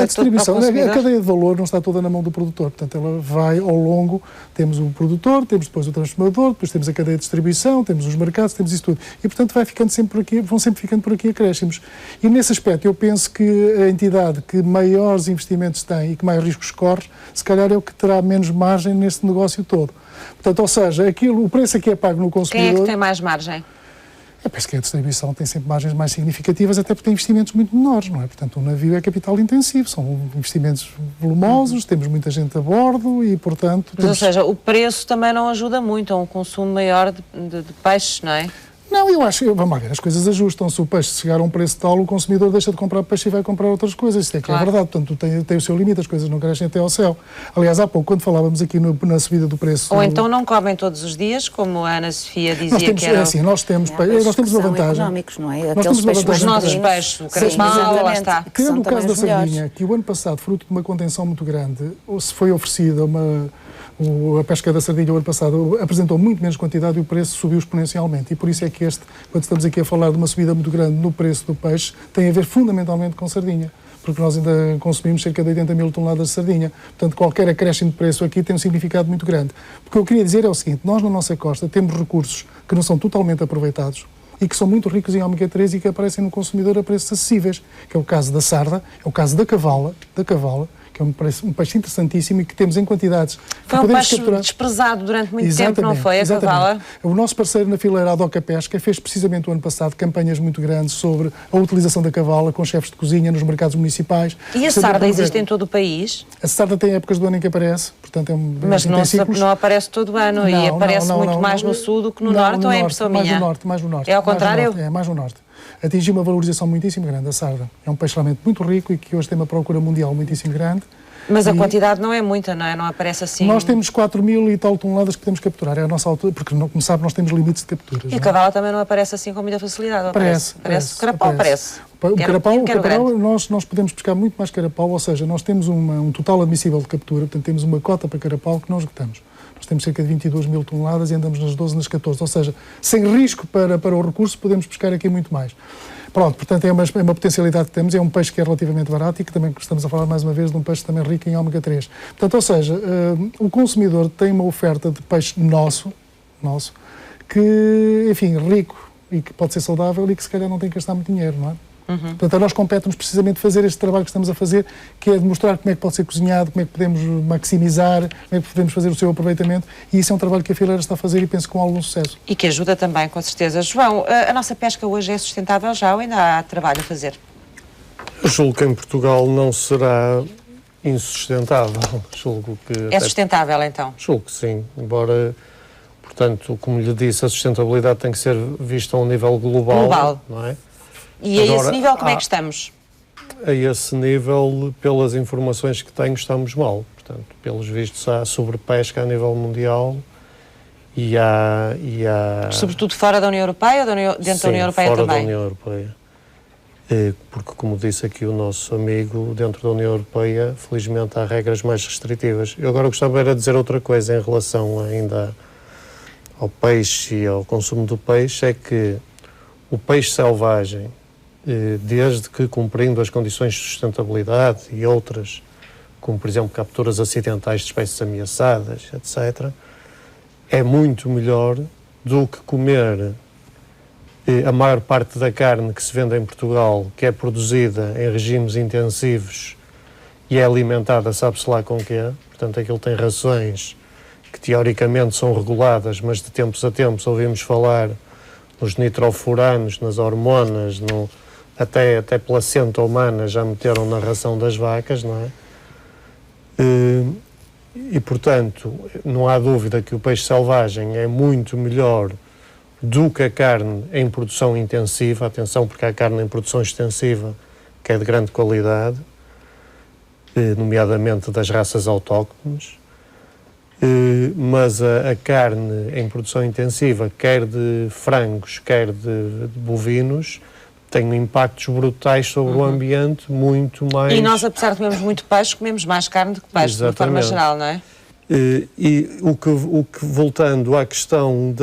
a distribuição, a cadeia de valor não está toda na mão do produtor, portanto ela vai ao longo, temos o produtor, temos depois o transformador, depois temos a cadeia de distribuição, temos os mercados, temos isso tudo, e portanto vão sempre ficando por aqui acréscimos. E nesse aspecto eu penso que a entidade que maiores investimentos tem e que mais riscos corre, se calhar é o que terá menos margem nesse negócio todo. Portanto, ou seja, o preço aqui é pago no consumidor... Quem é que tem mais margem? Eu penso que a distribuição tem sempre margens mais significativas, até porque tem investimentos muito menores, não é? Portanto, um navio é capital intensivo, são investimentos volumosos, temos muita gente a bordo e, portanto... Mas, ou seja, o preço também não ajuda muito a um consumo maior de peixes, não é? Não, eu acho, vamos lá ver, as coisas ajustam-se. O peixe chegar a um preço tal, o consumidor deixa de comprar peixe e vai comprar outras coisas. Isso é que é verdade. Portanto, tem o seu limite, as coisas não crescem até ao céu. Aliás, há pouco, quando falávamos aqui na subida do preço... Ou então não comem todos os dias, como a Ana Sofia dizia que era... É assim, nós temos uma vantagem. Económicos, não é? Nós temos uma vantagem. Os nossos peixes, o carapau, lá está. Tirando o caso da sardinha, que o ano passado, fruto de uma contenção muito grande, se foi oferecida a pesca da sardinha o ano passado apresentou muito menos quantidade e o preço subiu exponencialmente. E por isso é que quando estamos aqui a falar de uma subida muito grande no preço do peixe, tem a ver fundamentalmente com sardinha. Porque nós ainda consumimos cerca de 80 mil toneladas de sardinha. Portanto, qualquer acréscimo de preço aqui tem um significado muito grande. O que eu queria dizer é o seguinte, nós na nossa costa temos recursos que não são totalmente aproveitados e que são muito ricos em ômega 3 e que aparecem no consumidor a preços acessíveis, que é o caso da sarda, é o caso da cavala, que é um peixe interessantíssimo e que temos em quantidades. Foi um peixe desprezado durante muito tempo, não foi? A cavala? O nosso parceiro na fileira, a Doca Pesca, fez precisamente o ano passado campanhas muito grandes sobre a utilização da cavala com chefes de cozinha nos mercados municipais. E a sarda existe em todo o país? A sarda tem épocas do ano em que aparece, portanto mas não aparece todo o ano e aparece muito mais no sul do que no norte, ou é impressão minha? Mais no norte. É ao contrário? É, mais no norte. Atingiu uma valorização muitíssimo grande, a sarda. É um peixe realmente muito rico e que hoje tem uma procura mundial muitíssimo grande. Mas a quantidade não é muita, não é? Não aparece assim... Nós temos 4.000 e tal toneladas que podemos capturar, é a nossa altura, porque, como sabe, nós temos limites de capturas. E a cavala também não aparece assim com muita facilidade? Aparece. O carapau aparece. O carapau, nós podemos pescar muito mais carapau, ou seja, nós temos um total admissível de captura, portanto temos uma cota para carapau que não esgotamos. Nós temos cerca de 22 mil toneladas e andamos nas 12, nas 14, ou seja, sem risco para o recurso podemos pescar aqui muito mais. Pronto, portanto é uma potencialidade que temos, é um peixe que é relativamente barato e que também estamos a falar mais uma vez de um peixe também rico em ômega 3. Portanto, ou seja, o consumidor tem uma oferta de peixe nosso, que, enfim, rico e que pode ser saudável e que se calhar não tem que gastar muito dinheiro, não é? Portanto, a nós compete-nos precisamente fazer este trabalho que estamos a fazer, que é demonstrar como é que pode ser cozinhado, como é que podemos maximizar, como é que podemos fazer o seu aproveitamento, e isso é um trabalho que a fileira está a fazer e penso com algum sucesso. E que ajuda também, com certeza. João, a nossa pesca hoje é sustentável já ou ainda há trabalho a fazer? Eu julgo que em Portugal não será insustentável. Julgo que é sustentável, então? Julgo que sim, embora... Portanto, como lhe disse, a sustentabilidade tem que ser vista a um nível global. Não é? E a esse nível como é que estamos? A esse nível, pelas informações que tenho, estamos mal. Portanto, pelos vistos, há sobrepesca a nível mundial e há... Sobretudo fora da União Europeia ou dentro da União Europeia fora também? Da União Europeia. Porque, como disse aqui o nosso amigo, dentro da União Europeia, felizmente, há regras mais restritivas. Eu agora gostava era de dizer outra coisa em relação ainda ao peixe e ao consumo do peixe é que o peixe selvagem, desde que cumprindo as condições de sustentabilidade e outras, como por exemplo capturas acidentais de espécies ameaçadas, etc., é muito melhor do que comer a maior parte da carne que se vende em Portugal, que é produzida em regimes intensivos e é alimentada, sabe-se lá com quê. Portanto, aquilo tem rações que teoricamente são reguladas, mas de tempos a tempos ouvimos falar nos nitrofuranos, nas hormonas, até placenta humana já meteram na ração das vacas, não é? E, portanto, não há dúvida que o peixe selvagem é muito melhor do que a carne em produção intensiva. Atenção, porque há carne em produção extensiva que é de grande qualidade, nomeadamente das raças autóctones, mas a carne em produção intensiva, quer de frangos, quer de bovinos, tem impactos brutais sobre o ambiente, muito mais... E nós, apesar de comermos muito peixe, comemos mais carne do que peixe, de forma geral, não é? E o que voltando à questão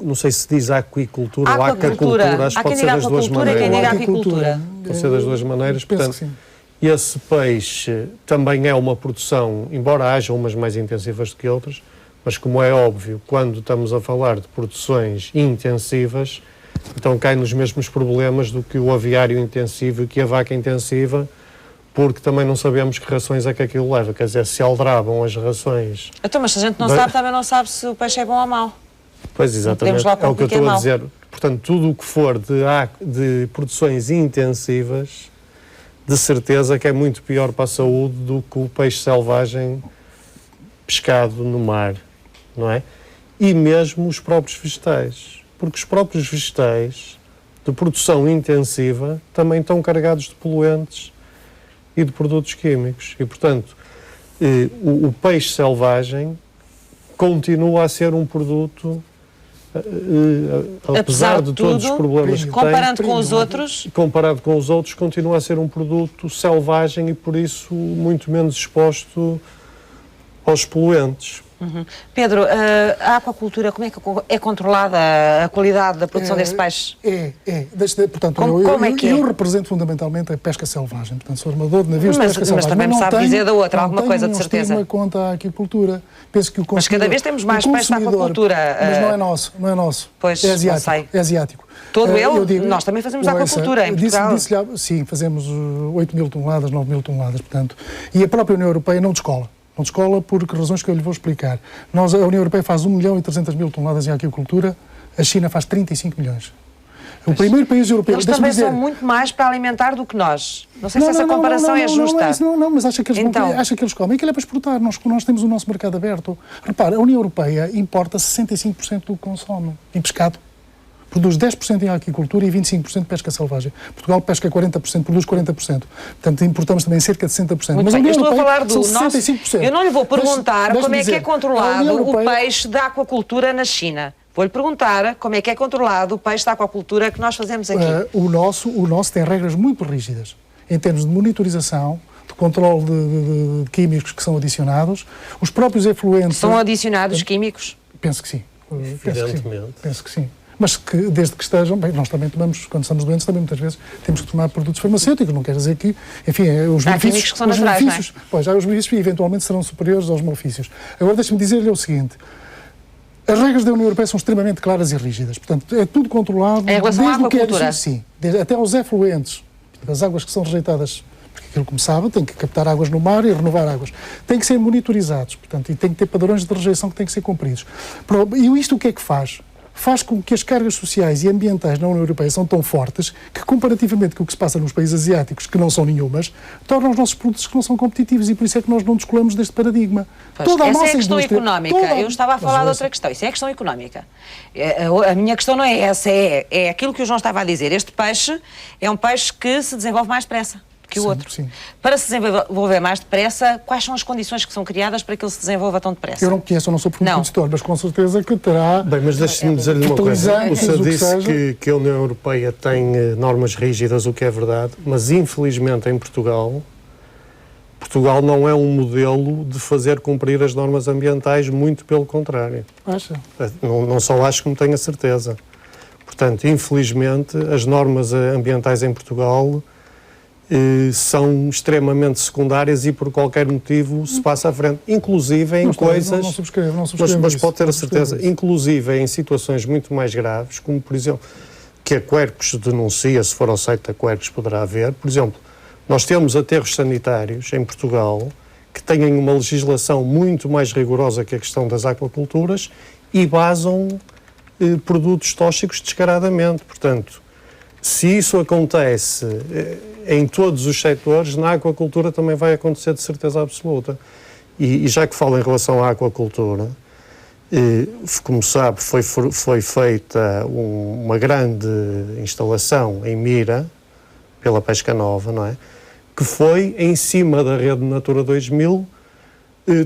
não sei se diz aquicultura ou aquacultura, acho que pode ser das duas maneiras. Quem diga aquicultura. Pode ser das duas maneiras, portanto, esse peixe também é uma produção, embora haja umas mais intensivas do que outras, mas como é óbvio, quando estamos a falar de produções intensivas, então cai nos mesmos problemas do que o aviário intensivo e que a vaca intensiva, porque também não sabemos que rações é que aquilo leva. Quer dizer, se aldrabam as rações... Então, mas se a gente não sabe, também não sabe se o peixe é bom ou mau. Pois, exatamente, é o que eu estou a dizer. Portanto, tudo o que for de produções intensivas, de certeza que é muito pior para a saúde do que o peixe selvagem pescado no mar, não é? E mesmo os próprios vegetais. Porque os próprios vegetais de produção intensiva também estão carregados de poluentes e de produtos químicos. E, portanto, o peixe selvagem continua a ser um produto, apesar de todos os problemas que comparando com os outros... Comparado com os outros, continua a ser um produto selvagem e, por isso, muito menos exposto aos poluentes. Pedro, a aquacultura, como é que é controlada a qualidade da produção desse peixe? Portanto, como é que eu represento fundamentalmente a pesca selvagem. Portanto, sou armador de navios de pesca selvagem. Mas também me sabe dizer da outra, alguma coisa, de certeza. Não tenho conta à aquicultura. Penso que o mas cada vez temos mais peixe na aquacultura. Mas não é nosso. Pois, é asiático. Não sei. É asiático. Todo ele? Nós também fazemos aquacultura em Portugal. Sim, fazemos 8 mil toneladas, 9 mil toneladas, portanto. E a própria União Europeia não descola. Não descola por razões que eu lhe vou explicar. A União Europeia faz 1.300.000 toneladas em aquicultura, a China faz 35 milhões. O primeiro país europeu... Eles também são muito mais para alimentar do que nós. Não sei se essa comparação é justa. Não, mas acha que eles comem. Aquilo é para exportar. Nós temos o nosso mercado aberto. Repara, a União Europeia importa 65% do que consome em pescado. Produz 10% em aquicultura e 25% de pesca selvagem. Portugal pesca 40%, produz 40%. Portanto, importamos também cerca de 60%. Muito mas bem, eu estou a falar do nosso... 65%. Eu não lhe vou perguntar como é que é controlado o peixe da aquacultura na China. Vou-lhe perguntar como é que é controlado o peixe da aquacultura que nós fazemos aqui. O nosso tem regras muito rígidas em termos de monitorização, de controle de químicos que são adicionados. Os próprios efluentes... São adicionados químicos? Penso que sim. Evidentemente. Penso que sim. Mas que, desde que estejam, bem, nós também tomamos, quando estamos doentes, também muitas vezes temos que tomar produtos farmacêuticos, não quer dizer que, enfim, os benefícios, que são naturais, pois, os benefícios eventualmente serão superiores aos malefícios. Agora deixe-me dizer-lhe o seguinte, as regras da União Europeia são extremamente claras e rígidas, portanto, é tudo controlado. Em relação à aquacultura? Sim, até aos efluentes, as águas que são rejeitadas, porque aquilo, como sabe, tem que captar águas no mar e renovar águas, têm que ser monitorizados, portanto, e tem que ter padrões de rejeição que têm que ser cumpridos. E isto o que é que faz? Faz com que as cargas sociais e ambientais na União Europeia são tão fortes que, comparativamente com o que se passa nos países asiáticos, que não são nenhumas, tornam os nossos produtos que não são competitivos e por isso é que nós não descolamos deste paradigma. Toda essa é a questão económica. Eu estava a falar de outra questão. Isso é a questão económica. A minha questão não é essa, é aquilo que o João estava a dizer. Este peixe é um peixe que se desenvolve mais depressa que o outro. Sim. Para se desenvolver mais depressa, quais são as condições que são criadas para que ele se desenvolva tão depressa? Eu não conheço, eu não sou produtor, mas com certeza que terá... Bem, mas deixe-me dizer-lhe uma coisa. O senhor disse que a União Europeia tem normas rígidas, o que é verdade, mas infelizmente em Portugal, Portugal não é um modelo de fazer cumprir as normas ambientais, muito pelo contrário. Acha? Não só acho, como tenho a certeza. Portanto, infelizmente, as normas ambientais em Portugal são extremamente secundárias e por qualquer motivo se passa à frente. Inclusive em coisas... Não subscrevo mas pode ter a certeza, inclusive em situações muito mais graves, como por exemplo, que a Quercus denuncia, se for ao site da Quercus poderá ver, por exemplo, nós temos aterros sanitários em Portugal que têm uma legislação muito mais rigorosa que a questão das aquaculturas e basam produtos tóxicos descaradamente. Portanto, se isso acontece em todos os setores, na aquacultura também vai acontecer de certeza absoluta. E já que falo em relação à aquacultura, como sabe, foi feita uma grande instalação em Mira, pela Pesca Nova, não é? Que foi em cima da rede Natura 2000,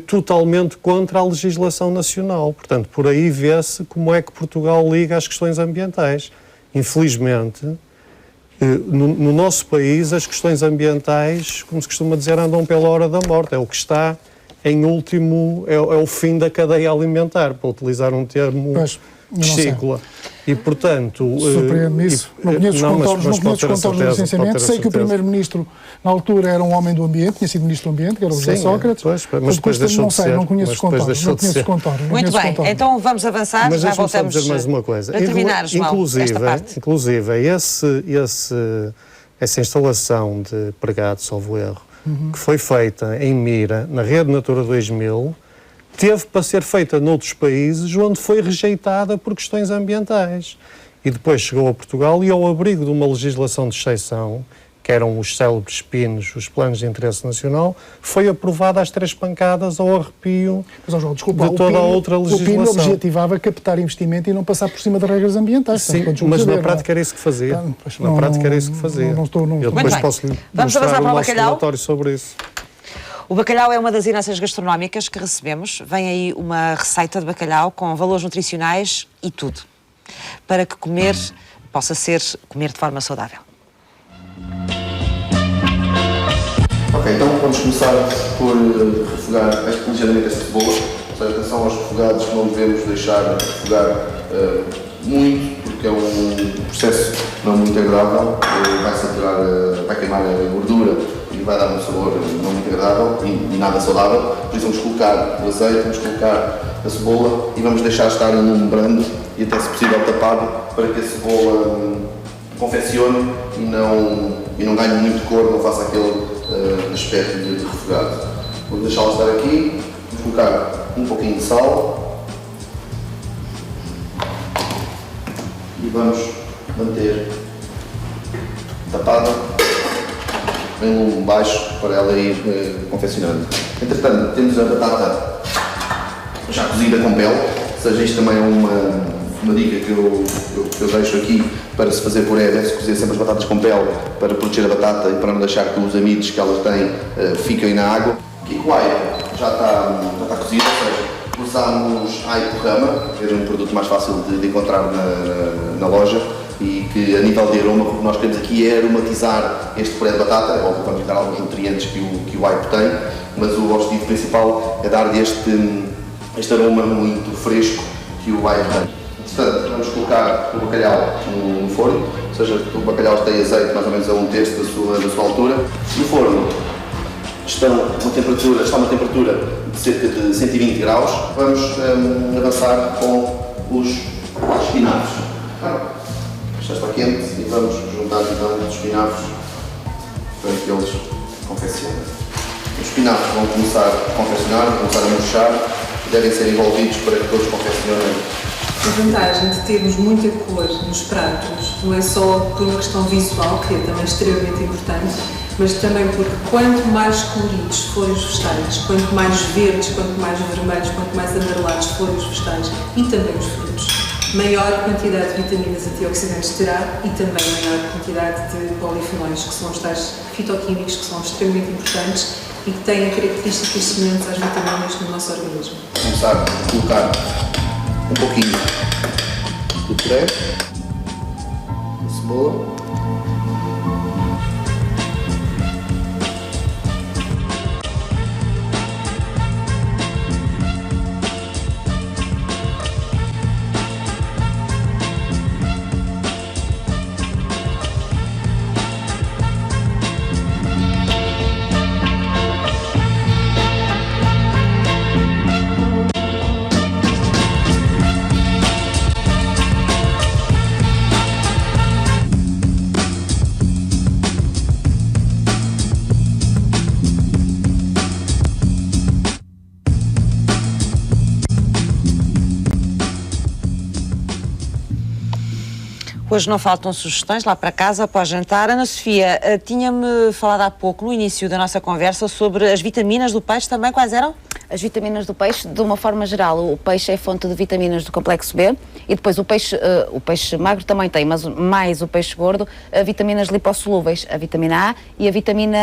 totalmente contra a legislação nacional. Portanto, por aí vê-se como é que Portugal liga às questões ambientais. Infelizmente, no nosso país, as questões ambientais, como se costuma dizer, andam pela hora da morte. É o que está em último, é o fim da cadeia alimentar, para utilizar um termo piscícola. E, portanto... Surpreende-me isso. Não conheço os contornos do licenciamento. Sei que o primeiro-ministro, na altura, era um homem do ambiente, tinha sido ministro do ambiente, que era o José Sócrates. Mas depois deixou de ser. Não conheço os contornos. Muito bem, então vamos avançar, já voltamos dizer mais uma coisa. a terminar, João, esta parte. Inclusive, essa instalação de pregado, salvo erro, que foi feita em Mira, na rede Natura 2000, teve para ser feita noutros países onde foi rejeitada por questões ambientais. E depois chegou a Portugal e, ao abrigo de uma legislação de exceção, que eram os célebres PINs, os Planos de Interesse Nacional, foi aprovada às 3 pancadas ao arrepio de toda a outra legislação. O PIN objetivava captar investimento e não passar por cima das regras ambientais. Sim, mas na prática era isso que fazia. Na prática era isso que fazia. Eu depois posso-lhe mostrar o nosso relatório sobre isso. O bacalhau é uma das heranças gastronómicas que recebemos. Vem aí uma receita de bacalhau com valores nutricionais e tudo, para que comer possa ser comer de forma saudável. Ok, então vamos começar por refogar ligeiramente esta cebola. Atenção aos refogados, que não devemos deixar refogar muito, porque é um processo não muito agradável, vai queimar a gordura e vai dar um sabor não muito agradável e nada saudável. Por isso vamos colocar o azeite, vamos colocar a cebola e vamos deixar estar num brando e até se possível tapado para que a cebola confeccione e não ganhe muito cor, não faça aquele aspecto de refogado. Vou deixá-la estar aqui, vamos colocar um pouquinho de sal e vamos manter tapada em um baixo para ela ir confeccionando. Entretanto, temos a batata já cozida com pele, ou seja, isto também é uma dica que eu deixo aqui para se fazer puré, deve-se cozer sempre as batatas com pele para proteger a batata e para não deixar que os amidos que elas têm fiquem na água. Aqui o alho já está cozido, ou seja, usamos alho porrama, que é um produto mais fácil de encontrar na loja, e que a nível de aroma, o que nós queremos aqui é aromatizar este puré de batata, é óbvio que vamos dar alguns nutrientes que o alho tem, mas o objetivo principal é dar-lhe este aroma muito fresco que o alho tem. Portanto, vamos colocar o bacalhau no forno, ou seja, o bacalhau tem azeite mais ou menos a 1/3 da sua altura. No forno está uma temperatura de cerca de 120 graus. Vamos avançar com os espinafres. Já está quente e vamos juntar então os espinafres para que eles confeccionem. Os espinafres vão começar a confeccionar, vão começar a murchar e devem ser envolvidos para que todos confeccionem. A vantagem de termos muita cor nos pratos não é só por uma questão visual, que é também extremamente importante, mas também porque quanto mais coloridos forem os vegetais, quanto mais verdes, quanto mais vermelhos, quanto mais amarelados forem os vegetais e também os frutos, maior quantidade de vitaminas e antioxidantes terá e também maior quantidade de polifenóis, que são os tais fitoquímicos que são extremamente importantes e que têm características semelhantes às vitaminas no nosso organismo. Vou começar a colocar um pouquinho do puré, da cebola. Hoje não faltam sugestões lá para casa, após jantar. Ana Sofia, tinha-me falado há pouco, no início da nossa conversa, sobre as vitaminas do peixe também. Quais eram? As vitaminas do peixe, de uma forma geral, o peixe é fonte de vitaminas do complexo B e depois o peixe magro também tem, mas mais o peixe gordo, vitaminas lipossolúveis, a vitamina A e a vitamina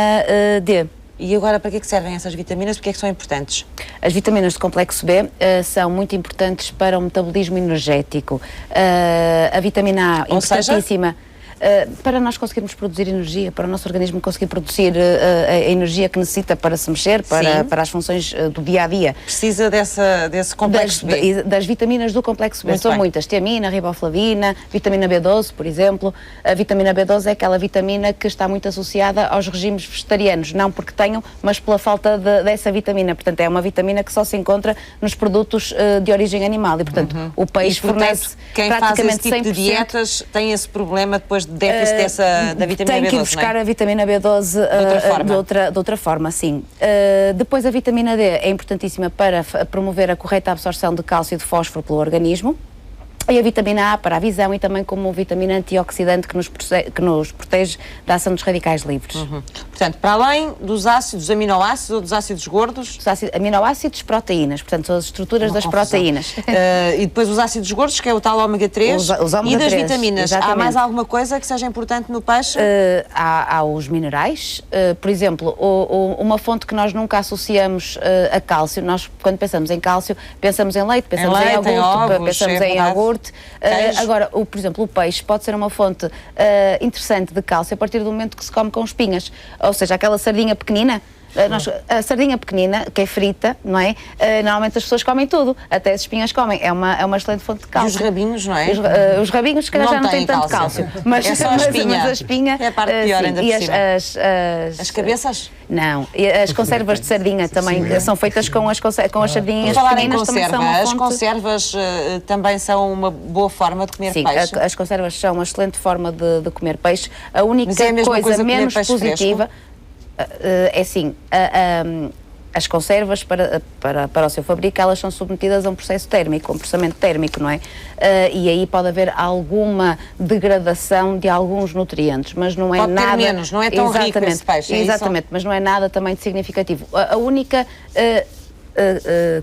D. E agora, para que servem essas vitaminas? Porque é que são importantes? As vitaminas do complexo B são muito importantes para o metabolismo energético. A vitamina A, importantíssima. Para nós conseguirmos produzir energia, para o nosso organismo conseguir produzir a energia que necessita para se mexer, para as funções do dia-a-dia. Precisa desse complexo B? Das vitaminas do complexo B. Muito São bem. muitas. Tiamina, riboflavina, vitamina B12, por exemplo. A vitamina B12 é aquela vitamina que está muito associada aos regimes vegetarianos, não porque tenham, mas pela falta dessa vitamina. Portanto, é uma vitamina que só se encontra nos produtos de origem animal e, portanto, o peixe fornece quem praticamente faz esse tipo 100%. de dietas tem esse problema depois de déficit da vitamina B12, tem que ir buscar a vitamina B12 de outra forma, sim. Depois a vitamina D é importantíssima para promover a correta absorção de cálcio e de fósforo pelo organismo. E a vitamina A para a visão e também como vitamina antioxidante que nos protege da ação dos radicais livres. Portanto, para além dos ácidos aminoácidos ou dos ácidos gordos... Dos aminoácidos, proteínas, portanto são as estruturas das proteínas. E depois os ácidos gordos, que é o tal ômega 3, os ômega e das 3, vitaminas. exatamente. Há mais alguma coisa que seja importante no peixe? Há os minerais, por exemplo, uma fonte que nós nunca associamos a cálcio, nós quando pensamos em cálcio, pensamos em leite, pensamos em iogurte, pensamos em iogurte. Agora, por exemplo, o peixe pode ser uma fonte interessante de cálcio a partir do momento que se come com espinhas, ou seja, aquela sardinha pequenina. A sardinha pequenina, que é frita, não é? Normalmente as pessoas comem tudo, até as espinhas comem, é uma excelente fonte de cálcio. E os rabinhos, não é? Os rabinhos, se calhar, já não têm tanto cálcio. Mas, é só a espinha. Mas a espinha é a parte pior, sim, ainda por cima. As cabeças? Não, e as conservas de sardinha também são feitas com as sardinhas pequeninas. Também são uma fonte... As conservas também são uma boa forma de comer peixe? Sim, as conservas são uma excelente forma de comer peixe. A única coisa menos positiva... é assim, as conservas para o seu fabrico, elas são submetidas a um processo térmico, um processamento térmico, não é? E aí pode haver alguma degradação de alguns nutrientes, mas não é pode nada... Pode ter menos, não é tão rico esse peixe, é exatamente, mas não é nada também de significativo. A única...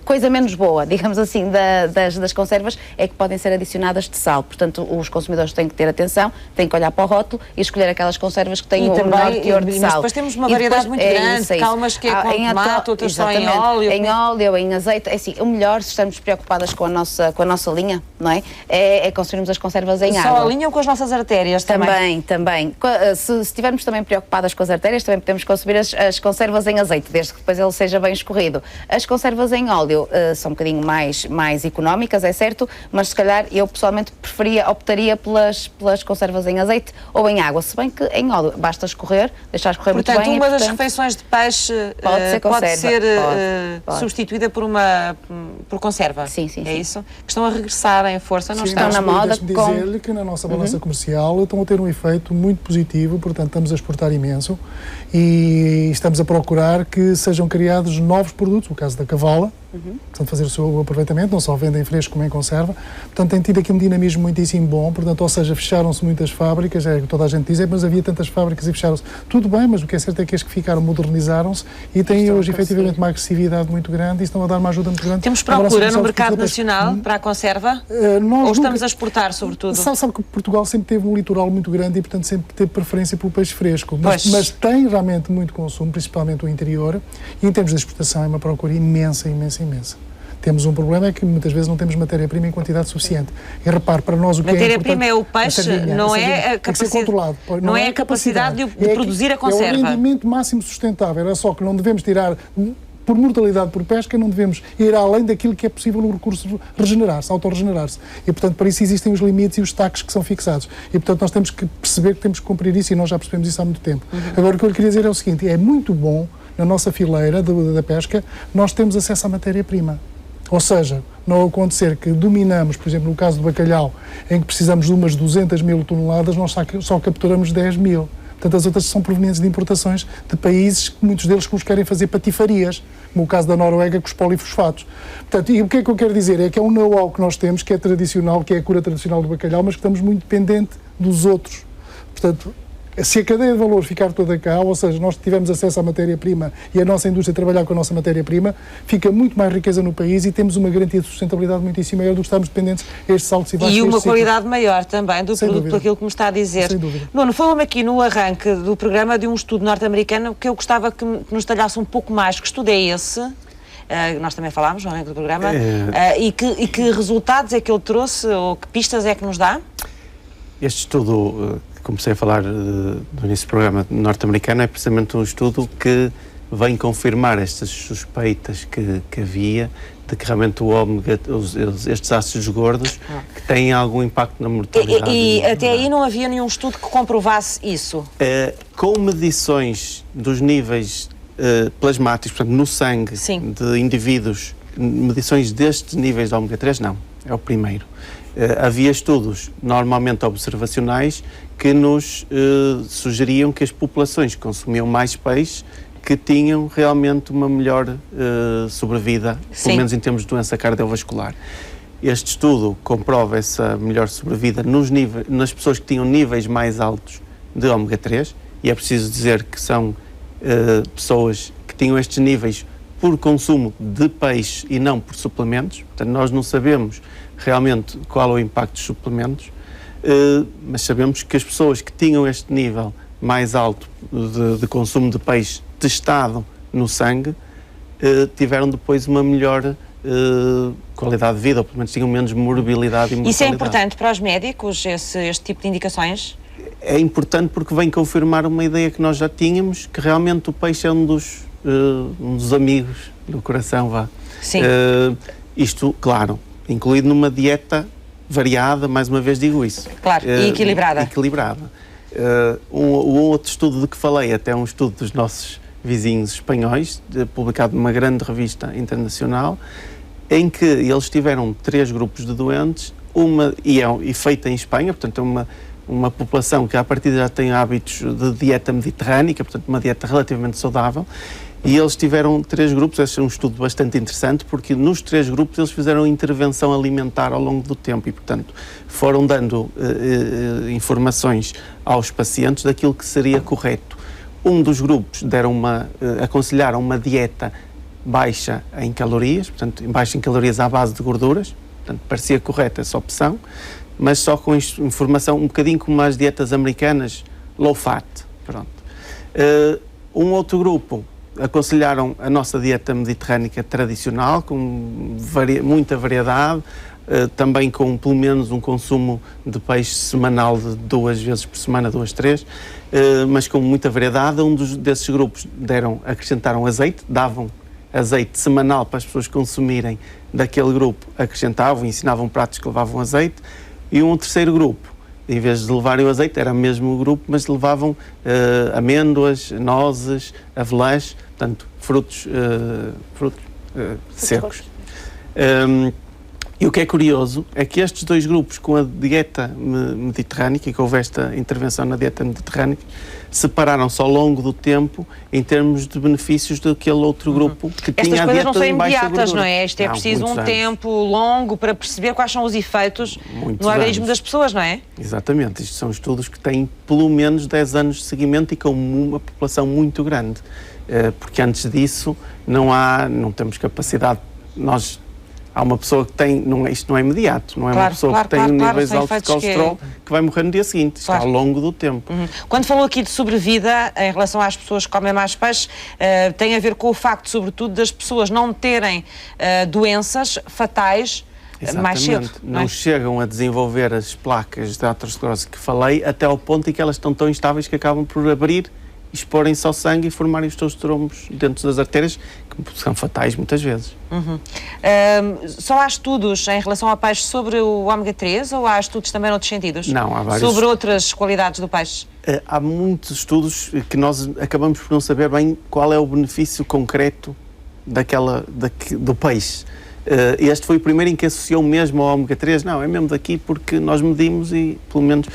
coisa menos boa, digamos assim, das conservas é que podem ser adicionadas de sal. Portanto, os consumidores têm que ter atenção, têm que olhar para o rótulo e escolher aquelas conservas que têm o menor teor de sal. Mas depois temos uma variedade muito grande, há umas que é com tomate, outras só em óleo. Em óleo, em azeite. É assim, o melhor, se estamos preocupadas com a nossa linha, não é? É consumirmos as conservas em água. Só a linha ou com as nossas artérias também? Também. Se estivermos também preocupadas com as artérias, também podemos consumir as conservas em azeite, desde que depois ele seja bem escorrido. As conservas em óleo são um bocadinho mais económicas, é certo, mas se calhar eu pessoalmente optaria pelas conservas em azeite ou em água, se bem que em óleo basta escorrer, deixar escorrer muito bem. Portanto, uma das refeições de peixe pode ser substituída por conserva. Sim. É isso? Que estão a regressar em força, não estão? Na moda. Deixe-me dizer-lhe que na nossa balança comercial estão a ter um efeito muito positivo, portanto estamos a exportar imenso e estamos a procurar que sejam criados novos produtos, o caso da cavala, portanto fazer o seu aproveitamento, não só vendem fresco como em conserva, portanto tem tido aqui um dinamismo muitíssimo bom, portanto, ou seja, fecharam-se muitas fábricas, é o que toda a gente diz, mas havia tantas fábricas e fecharam-se, tudo bem, mas o que é certo é que as que ficaram modernizaram-se e têm hoje efetivamente uma agressividade muito grande e estão a dar uma ajuda muito grande. Temos procura no mercado nacional para a conserva? Ou estamos a exportar sobretudo? Sabe que Portugal sempre teve um litoral muito grande e portanto sempre teve preferência pelo peixe fresco, mas tem realmente muito consumo, principalmente o interior, e em termos de exportação é uma procura imensa. Temos um problema, é que muitas vezes não temos matéria-prima em quantidade suficiente. E repare, para nós o que é importante... Matéria-prima é o peixe, não é a capacidade... Não é a capacidade de produzir a conserva. É o rendimento máximo sustentável, é só que não devemos tirar... Por mortalidade por pesca, não devemos ir além daquilo que é possível o recurso regenerar-se, autorregenerar-se. E, portanto, para isso existem os limites e os taques que são fixados. E, portanto, nós temos que perceber que temos que cumprir isso e nós já percebemos isso há muito tempo. Agora, o que eu lhe queria dizer é o seguinte, é muito bom, na nossa fileira da pesca, nós temos acesso à matéria-prima. Ou seja, não acontecer que dominamos, por exemplo, no caso do bacalhau, em que precisamos de umas 200 mil toneladas, nós só capturamos 10 mil. Portanto, as outras são provenientes de importações de países, muitos deles que nos querem fazer patifarias, como o caso da Noruega com os polifosfatos. Portanto, e o que é que eu quero dizer? É que é um know-how que nós temos, que é tradicional, que é a cura tradicional do bacalhau, mas que estamos muito dependentes dos outros. Portanto, se a cadeia de valor ficar toda cá, ou seja, nós tivermos acesso à matéria-prima e a nossa indústria trabalhar com a nossa matéria-prima, fica muito mais riqueza no país e temos uma garantia de sustentabilidade muitíssimo maior do que estamos dependentes a estes saltos e baixos. E uma qualidade maior também do produto, por aquilo que me está a dizer. Sem dúvida. Nuno, falou-me aqui no arranque do programa de um estudo norte-americano que eu gostava que nos detalhasse um pouco mais. Que estudo é esse? Nós também falámos no arranque do programa. E que resultados é que ele trouxe, ou que pistas é que nos dá? Este estudo, comecei a falar no início do programa norte-americano, é precisamente um estudo que vem confirmar estas suspeitas que havia de que realmente o ômega, estes ácidos gordos, que têm algum impacto na mortalidade. E até aí não havia nenhum estudo que comprovasse isso? Com medições dos níveis plasmáticos, portanto, no sangue de indivíduos, medições destes níveis de ômega 3, não. É o primeiro. Havia estudos, normalmente observacionais, que nos sugeriam que as populações que consumiam mais peixe que tinham realmente uma melhor sobrevida, pelo menos em termos de doença cardiovascular. Este estudo comprova essa melhor sobrevida nas pessoas que tinham níveis mais altos de ômega 3, e é preciso dizer que são pessoas que tinham estes níveis por consumo de peixe e não por suplementos. Portanto, nós não sabemos realmente qual é o impacto dos suplementos, mas sabemos que as pessoas que tinham este nível mais alto de consumo de peixe testado no sangue tiveram depois uma melhor qualidade de vida, ou pelo menos tinham menos morbilidade e mortalidade. Isso é importante para os médicos, este tipo de indicações? É importante porque vem confirmar uma ideia que nós já tínhamos, que realmente o peixe é um dos amigos do coração, vá. Sim. Isto, claro, incluído numa dieta variada, mais uma vez digo isso. Claro, e equilibrada. Equilibrada. Um outro estudo de que falei, até um estudo dos nossos vizinhos espanhóis, publicado numa grande revista internacional, em que eles tiveram 3 grupos de doentes, e feita em Espanha, portanto é uma população que à partida já tem hábitos de dieta mediterrânica, portanto uma dieta relativamente saudável, e eles tiveram 3 grupos. Esse é um estudo bastante interessante, porque nos 3 grupos eles fizeram intervenção alimentar ao longo do tempo e, portanto, foram dando informações aos pacientes daquilo que seria correto. Um dos grupos aconselharam uma dieta baixa em calorias, portanto, baixa em calorias à base de gorduras, portanto, parecia correta essa opção, mas só com informação, um bocadinho como as dietas americanas, low fat, pronto. Um outro grupo aconselharam a nossa dieta mediterrânica tradicional, com muita variedade, também com pelo menos um consumo de peixe semanal de 2 vezes por semana, 2, 3, mas com muita variedade. Desses grupos acrescentaram azeite, davam azeite semanal para as pessoas consumirem daquele grupo, acrescentavam, ensinavam pratos que levavam azeite, e um terceiro grupo, em vez de levarem o azeite, era mesmo o grupo, mas levavam amêndoas, nozes, avelãs, portanto, frutos secos. E o que é curioso é que estes 2 grupos, com a dieta mediterrânica, e que houve esta intervenção na dieta mediterrânica, separaram-se ao longo do tempo em termos de benefícios daquele outro grupo que tinha a dieta de baixa gordura. Estas coisas não são imediatas, não é? Isto é preciso um tempo longo para perceber quais são os efeitos no organismo das pessoas, não é? Exatamente. Isto são estudos que têm pelo menos 10 anos de seguimento e com uma população muito grande. Porque antes disso não temos capacidade. Há uma pessoa que tem, isto não é imediato, não é uma pessoa que tem níveis altos de colesterol que vai morrer no dia seguinte, isto ao longo do tempo. Quando falou aqui de sobrevida, em relação às pessoas que comem mais peixe, tem a ver com o facto, sobretudo, das pessoas não terem doenças fatais mais cedo. Não chegam a desenvolver as placas de aterosclerose que falei, até ao ponto em que elas estão tão instáveis que acabam por abrir, exporem-se ao sangue e formarem os seus trombos dentro das artérias, que são fatais muitas vezes. Só há estudos em relação ao peixe sobre o ômega 3 ou há estudos também noutros sentidos? Não, há vários. Sobre outras qualidades do peixe? Há muitos estudos que nós acabamos por não saber bem qual é o benefício concreto do peixe. Este foi o primeiro em que associou mesmo ao ômega 3. Não, é mesmo daqui porque nós medimos e pelo menos...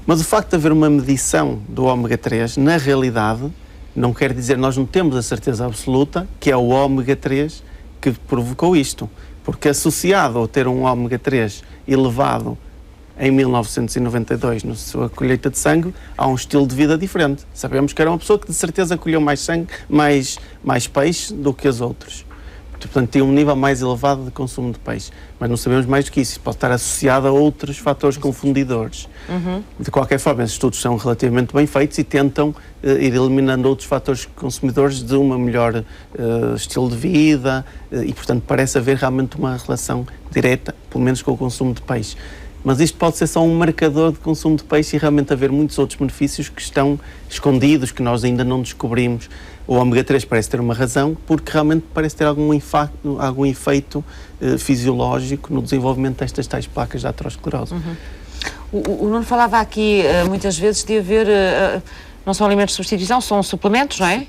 Mas o facto de haver uma medição do ômega 3, na realidade, não quer dizer, nós não temos a certeza absoluta que é o ômega 3 que provocou isto. Porque associado a ter um ômega 3 elevado em 1992, na sua colheita de sangue, há um estilo de vida diferente. Sabemos que era uma pessoa que de certeza colheu mais sangue, mais peixe do que os outros. Portanto, tinha um nível mais elevado de consumo de peixe. Mas não sabemos mais do que isso. Pode estar associado a outros fatores confundidores. De qualquer forma, esses estudos são relativamente bem feitos e tentam ir eliminando outros fatores consumidores de uma melhor estilo de vida e, portanto, parece haver realmente uma relação direta, pelo menos com o consumo de peixe. Mas isto pode ser só um marcador de consumo de peixe e realmente haver muitos outros benefícios que estão escondidos, que nós ainda não descobrimos. O ômega 3 parece ter uma razão, porque realmente parece ter algum efeito fisiológico no desenvolvimento destas tais placas de aterosclerose. O Nuno falava aqui muitas vezes de haver... não são alimentos de substituição, são suplementos, não é?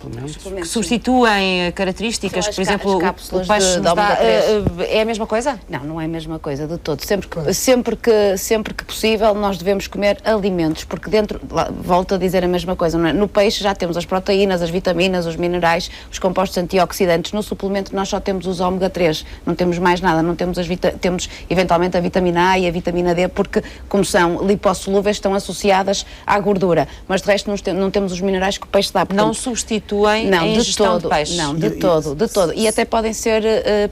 Que substituem características, por exemplo, as cápsulas o peixe de ômega 3. é a mesma coisa? Não, não é a mesma coisa de todo. Sempre que possível, nós devemos comer alimentos, porque dentro, volto a dizer a mesma coisa, não é? No peixe já temos as proteínas, as vitaminas, os minerais, os compostos antioxidantes. No suplemento nós só temos os ômega 3, não temos mais nada, não temos temos eventualmente a vitamina A e a vitamina D, porque como são lipossolúveis, estão associadas à gordura, mas de resto não temos os minerais que o peixe dá. Portanto, não substituem a ingestão de peixe? Não, de todo. E até podem ser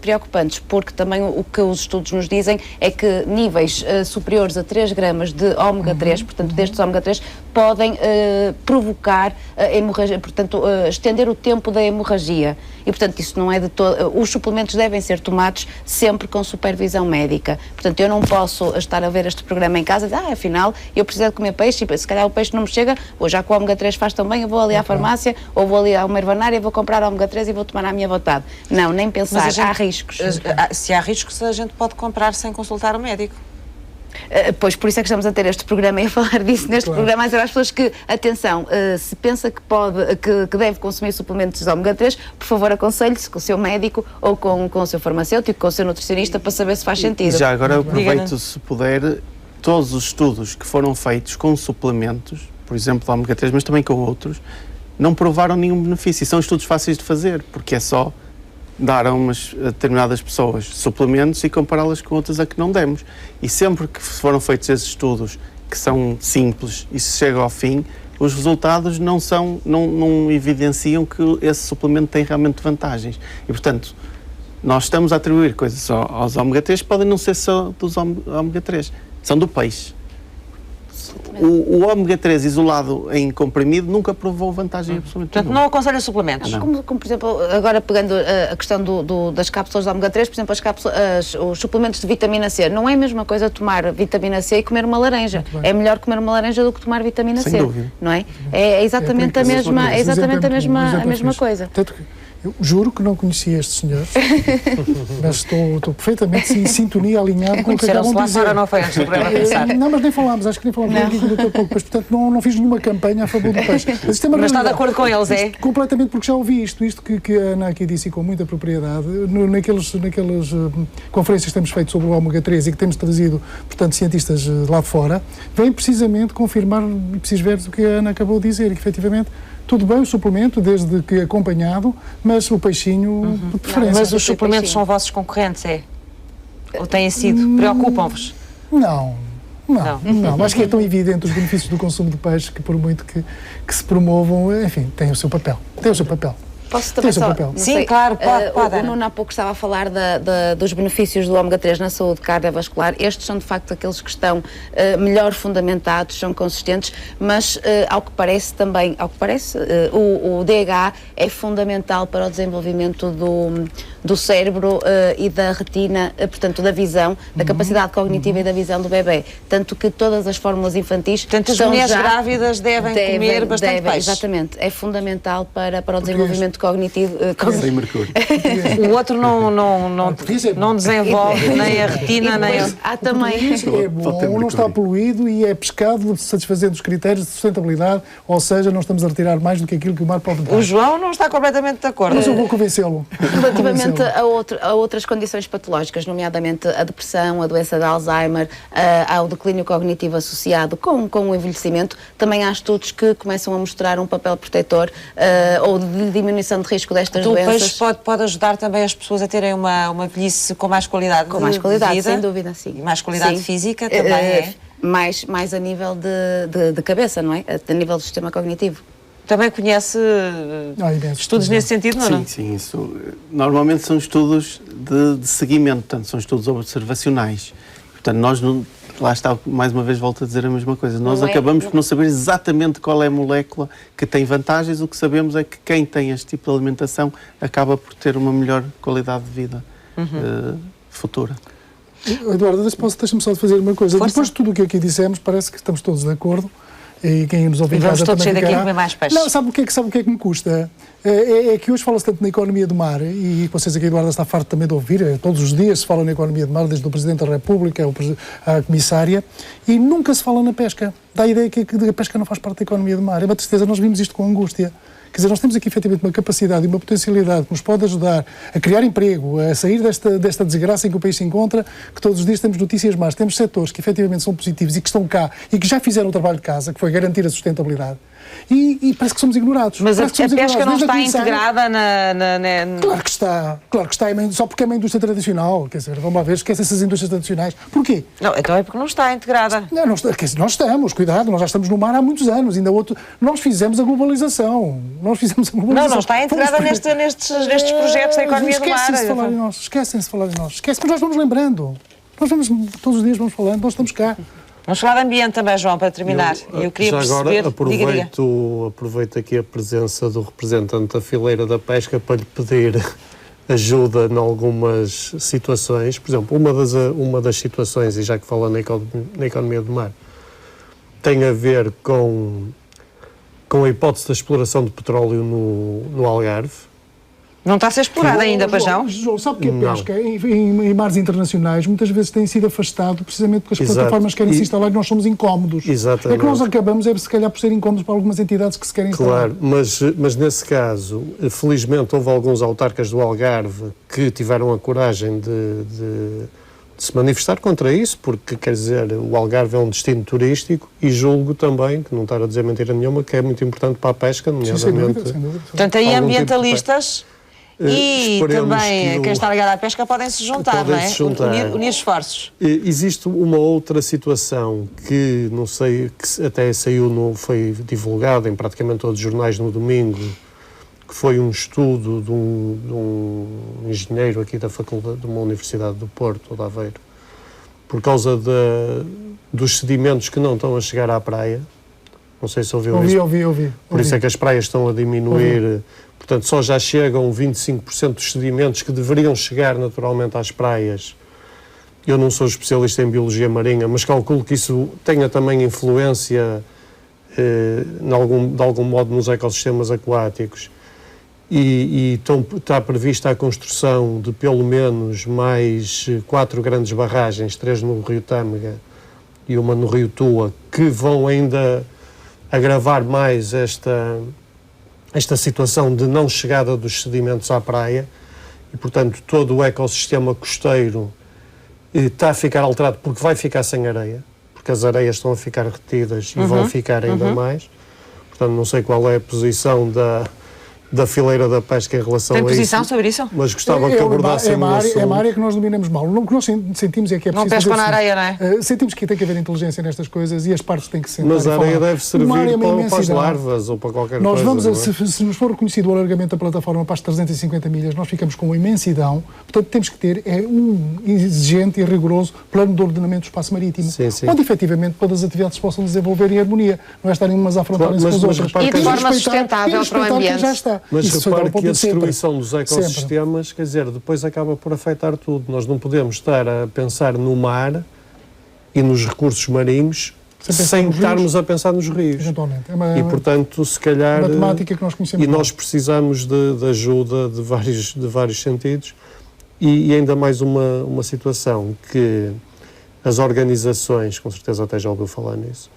preocupantes, porque também o que os estudos nos dizem é que níveis superiores a 3 gramas de ômega 3, portanto, destes ômega 3, podem provocar hemorragia, portanto, estender o tempo da hemorragia. E, portanto, isso não é de todo... Os suplementos devem ser tomados sempre com supervisão médica. Portanto, eu não posso estar a ver este programa em casa e dizer, afinal, eu preciso de comer peixe e se calhar o peixe não me chega, ou já que o ômega 3 faz também, eu vou ali à farmácia, ou vou ali ao Mervanária e vou comprar ômega 3 e vou tomar à minha vontade. Não, nem pensar, há riscos. Se há riscos, a gente pode comprar sem consultar o médico. Pois, por isso é que estamos a ter este programa e a falar disso neste programa, a dizer às pessoas que, atenção, se pensa que deve consumir suplementos de ômega 3, por favor aconselhe-se com o seu médico ou com o seu farmacêutico, com o seu nutricionista, para saber se faz sentido. E já agora eu aproveito, se puder, todos os estudos que foram feitos com suplementos, por exemplo, ômega 3, mas também com outros, não provaram nenhum benefício. E são estudos fáceis de fazer, porque é só dar a determinadas pessoas suplementos e compará-las com outras a que não demos. E sempre que foram feitos esses estudos, que são simples e se chega ao fim, os resultados não evidenciam que esse suplemento tem realmente vantagens. E, portanto, nós estamos a atribuir coisas aos ômega 3 que podem não ser só dos ômega 3, são do peixe. O ômega 3 isolado em comprimido nunca provou vantagem absolutamente. Portanto, não aconselha suplementos? Como, por exemplo, agora pegando a questão das cápsulas de ômega 3, por exemplo, os suplementos de vitamina C, não é a mesma coisa tomar vitamina C e comer uma laranja. É melhor comer uma laranja do que tomar vitamina C. Sem dúvida. Não é? É exatamente a mesma coisa. Tanto que eu juro que não conhecia estes senhores, mas estou perfeitamente em sintonia, alinhado com o que acabam de dizer. Não foi antes do programa começar. Não, mas nem falámos, acho que nem falámos pouco, mas portanto não fiz nenhuma campanha a favor do peixe. Mas está de acordo com eles, é? Completamente, porque já ouvi isto que a Ana aqui disse com muita propriedade, naquelas conferências que temos feito sobre o ômega 3 e que temos trazido, portanto, cientistas lá de fora, vem precisamente confirmar, preciso ver o que a Ana acabou de dizer, e que efetivamente tudo bem o suplemento, desde que acompanhado, mas o peixinho de preferência. Mas os suplementos são vossos concorrentes, é? Ou têm sido? Preocupam-vos? Não. Acho que é tão evidente os benefícios do consumo de peixe que, por muito que se promovam, enfim, tem o seu papel. Posso também só... Sim, claro, pode. O Nuno há pouco estava a falar dos benefícios do ômega 3 na saúde cardiovascular. Estes são, de facto, aqueles que estão melhor fundamentados, são consistentes, mas, ao que parece, o DHA é fundamental para o desenvolvimento do cérebro e da retina, portanto, da visão, da capacidade cognitiva e da visão do bebê. Tanto que todas as fórmulas infantis... Portanto, as mulheres grávidas devem comer bastante peixe. Exatamente. É fundamental para o desenvolvimento cognitivo. Sem mercúrio. O outro não desenvolve nem a retina, nem a... Há também... É bom, não está poluído e é pescado satisfazendo os critérios de sustentabilidade, ou seja, não estamos a retirar mais do que aquilo que o mar pode dar. O João não está completamente de acordo. Mas eu vou convencê-lo. Relativamente a outras condições patológicas, nomeadamente a depressão, a doença de Alzheimer, ao declínio cognitivo associado com o envelhecimento, também há estudos que começam a mostrar um papel protetor ou de diminuição de risco destas doenças. O peixe pode ajudar também as pessoas a terem uma velhice com mais qualidade de vida. Sem dúvida, sim. E mais qualidade física também, mais a nível de cabeça, não é? A nível do sistema cognitivo. Também conhece estudos nesse sentido, não é? Sim, isso. Normalmente são estudos de seguimento, portanto, são estudos observacionais. Portanto, nós não. Lá está, mais uma vez volto a dizer a mesma coisa. Nós acabamos por não saber exatamente qual é a molécula que tem vantagens. O que sabemos é que quem tem este tipo de alimentação acaba por ter uma melhor qualidade de vida futura. Eduardo, deixa-me só fazer uma coisa. Força. Depois de tudo o que aqui dissemos, parece que estamos todos de acordo. E quem nos ouve em casa todos também sair daqui ficará. a comer mais peixe. Não, sabe o que é que me custa? É que hoje fala-se tanto na economia do mar, e vocês aqui, Eduardo, está farto também de ouvir, todos os dias se fala na economia do mar, desde o Presidente da República à Comissária, e nunca se fala na pesca. Dá a ideia que a pesca não faz parte da economia do mar. É uma tristeza, nós vimos isto com angústia. Quer dizer, nós temos aqui efetivamente uma capacidade e uma potencialidade que nos pode ajudar a criar emprego, a sair desta desgraça em que o país se encontra, que todos os dias temos notícias más. Temos setores que efetivamente são positivos e que estão cá e que já fizeram o trabalho de casa, que foi garantir a sustentabilidade. E parece que somos ignorados. Mas a pesca não está integrada Claro que está, só porque é uma indústria tradicional. Quer dizer, vamos lá ver, esquecem essas indústrias tradicionais. Porquê? Não, então é porque não está integrada. Não, quer dizer, nós estamos, cuidado, nós já estamos no mar há muitos anos, nós fizemos a globalização. Não está integrada nestes projetos da economia do mar. Esquecem-se de falar em nós. Mas nós vamos lembrando. Todos os dias vamos falando, nós estamos cá. Vamos falar de ambiente também, João, para terminar. Eu queria perceber... Agora aproveito aqui a presença do representante da fileira da pesca para lhe pedir ajuda em algumas situações. Por exemplo, uma das situações, e já que fala na economia do mar, tem a ver com a hipótese da exploração de petróleo no Algarve. Não está a ser explorada ainda, pois não? João, sabe que a pesca em mares internacionais muitas vezes tem sido afastado precisamente porque as plataformas querem se instalar e nós somos incómodos. Exatamente. É que nós acabamos, se calhar, por ser incómodos para algumas entidades que se querem instalar. Claro, mas nesse caso, felizmente houve alguns autarcas do Algarve que tiveram a coragem de se manifestar contra isso, porque, quer dizer, o Algarve é um destino turístico e julgo também, que não estar a dizer mentira nenhuma, que é muito importante para a pesca, nomeadamente... Sem dúvida. Portanto, aí ambientalistas... E também quem está ligado à pesca podem se juntar, não é? Unir esforços. Existe uma outra situação que, não sei, que até foi divulgado em praticamente todos os jornais no domingo, que foi um estudo de um engenheiro aqui da faculdade de uma universidade do Porto, ou de Aveiro, por causa dos sedimentos que não estão a chegar à praia. Não sei se ouviu isso. Ouvi. Por isso é que as praias estão a diminuir. Portanto, só já chegam 25% dos sedimentos que deveriam chegar naturalmente às praias. Eu não sou especialista em biologia marinha, mas calculo que isso tenha também influência de algum modo nos ecossistemas aquáticos. E está prevista a construção de pelo menos mais 4 grandes barragens, 3 no Rio Tâmega e uma no Rio Tua, que vão ainda agravar mais esta situação de não chegada dos sedimentos à praia e, portanto, todo o ecossistema costeiro está a ficar alterado porque vai ficar sem areia, porque as areias estão a ficar retidas e vão ficar ainda mais. Portanto, não sei qual é a posição da fileira da pesca em relação a isso. Tem posição sobre isso? Mas gostava que abordassem o assunto. É uma área que nós dominamos mal. O que nós sentimos é que é preciso... Não pescam na areia, não é? Sentimos que tem que haver inteligência nestas coisas e as partes têm que ser... Mas a areia deve servir para as larvas ou para qualquer coisa. Se nos for reconhecido o alargamento da plataforma para as 350 milhas, nós ficamos com uma imensidão. Portanto, temos que ter um exigente e rigoroso plano de ordenamento do espaço marítimo, onde efetivamente todas as atividades se possam desenvolver em harmonia. Não é estarem umas a afrontarem-se com as outras. E de forma sustentável para o ambiente. Já está. Mas repare que a destruição dos ecossistemas, quer dizer, depois acaba por afetar tudo. Nós não podemos estar a pensar no mar e nos recursos marinhos sem estarmos a pensar nos rios. Eventualmente. E, portanto, se calhar... matemática que nós conhecemos. E nós precisamos de ajuda de vários sentidos. E ainda mais uma situação que as organizações, com certeza até já ouviu falar nisso,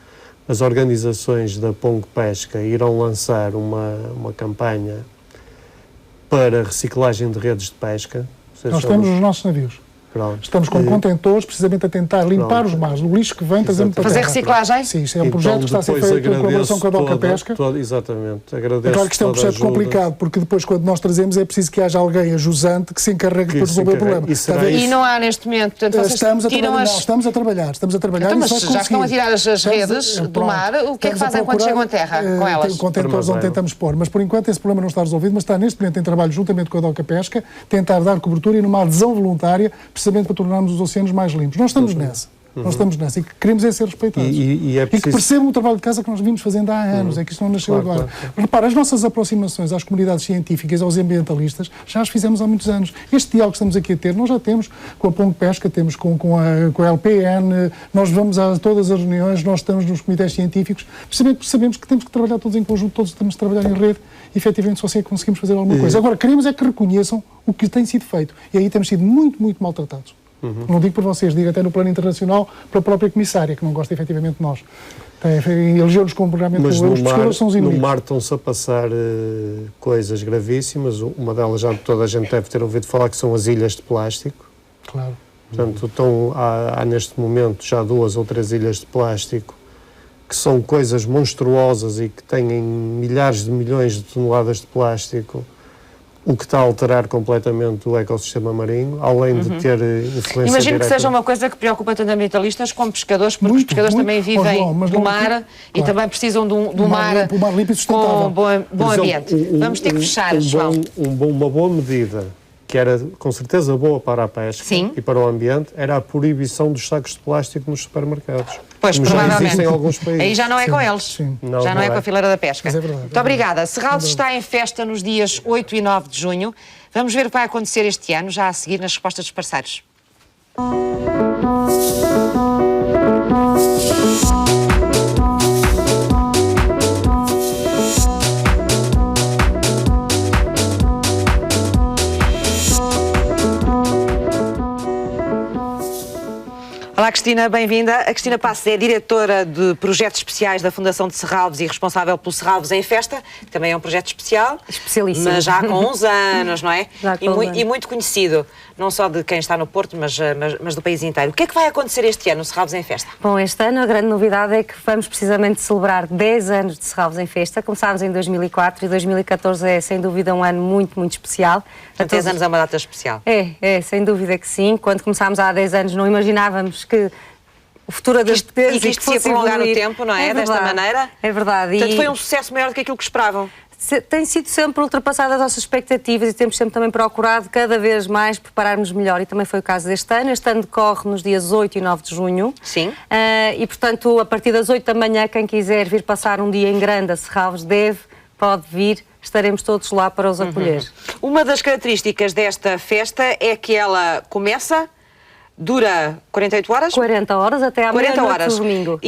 as organizações da Pong Pesca irão lançar uma campanha para reciclagem de redes de pesca. Nós temos os nossos navios. Pronto. Estamos com contentores precisamente a tentar limpar os mares, o lixo que vem trazendo para a Fazer terra. reciclagem? Sim, isto é um projeto que está a ser feito em colaboração com a DOCA Pesca. Exatamente. Agradeço. Claro que isto é um projeto complicado, porque depois, quando nós trazemos, é preciso que haja alguém ajusante que se encarregue de resolver o problema. E não há neste momento, portanto, vocês estamos a trabalhar. Então, mas já estão a tirar as redes do mar, o que é que fazem quando chegam à terra com elas? Contentores onde tentamos pôr, mas por enquanto esse problema não está resolvido, mas está neste momento em trabalho juntamente com a DOCA Pesca, tentar dar cobertura e numa adesão voluntária, precisamente para tornarmos os oceanos mais limpos. Nós estamos nessa. Nós estamos nessa e que queremos é ser respeitados. E que percebam o trabalho de casa que nós vimos fazendo há anos, é que isto não nasceu agora. Repara, as nossas aproximações às comunidades científicas, aos ambientalistas, já as fizemos há muitos anos. Este diálogo que estamos aqui a ter, nós já temos com a Pong Pesca, temos com a LPN, nós vamos a todas as reuniões, nós estamos nos comitês científicos, precisamente sabemos que temos que trabalhar todos em conjunto, todos temos que trabalhar em rede, e efetivamente só assim é que conseguimos fazer alguma coisa. Agora, queremos é que reconheçam o que tem sido feito. E aí temos sido muito, muito maltratados. Não digo por vocês, digo até no plano internacional para a própria comissária, que não gosta efetivamente de nós. Elegeu-nos como programamento mas os pescadores são os inimigos. No mar estão-se a passar coisas gravíssimas. Uma delas já toda a gente deve ter ouvido falar, que são as ilhas de plástico. Claro. Portanto, há neste momento já 2 ou 3 ilhas de plástico que são coisas monstruosas e que têm milhares de milhões de toneladas de plástico, o que está a alterar completamente o ecossistema marinho, além de ter influência Imagino direta. que seja uma coisa que preocupa tanto ambientalistas como pescadores, porque os pescadores também vivem do mar e também precisam de um mar limpo e sustentável. com bom ambiente. Vamos ter que fechar, João. Uma boa medida, que era com certeza boa para a pesca e para o ambiente, era a proibição dos sacos de plástico nos supermercados. Pois, como provavelmente. já existe em alguns países. Aí já não é com eles. Sim. Já não é com a fileira da pesca. Mas é verdade. Muito obrigada. Serralves está em festa nos dias 8 e 9 de junho. Vamos ver o que vai acontecer este ano, já a seguir nas respostas dos parceiros. Olá, Cristina, bem-vinda. A Cristina Passos é diretora de projetos especiais da Fundação de Serralves e responsável pelo Serralves em Festa, que também é um projeto especial. Especialíssimo. Mas já com uns anos, não é? Já com E muito conhecido, não só de quem está no Porto, mas do país inteiro. O que é que vai acontecer este ano no Serralves em Festa? Bom, este ano a grande novidade é que vamos precisamente celebrar 10 anos de Serralves em Festa. Começámos em 2004 e 2014 é, sem dúvida, um ano muito, muito especial. Há 10 anos é uma data especial. É, sem dúvida que sim. Quando começámos há 10 anos não imaginávamos que o futuro das e que isto se ia prolongar no tempo, não é? É desta maneira. É verdade. Portanto, foi um sucesso maior do que aquilo que esperavam. Tem sido sempre ultrapassado as nossas expectativas e temos sempre também procurado cada vez mais prepararmos melhor, e também foi o caso deste ano. Este ano decorre nos dias 8 e 9 de junho. Sim. E, portanto, a partir das 8 da manhã, quem quiser vir passar um dia em grande a Serralves pode vir, estaremos todos lá para os acolher. Uma das características desta festa é que ela dura 48 horas? 40 horas até à meia-noite do domingo.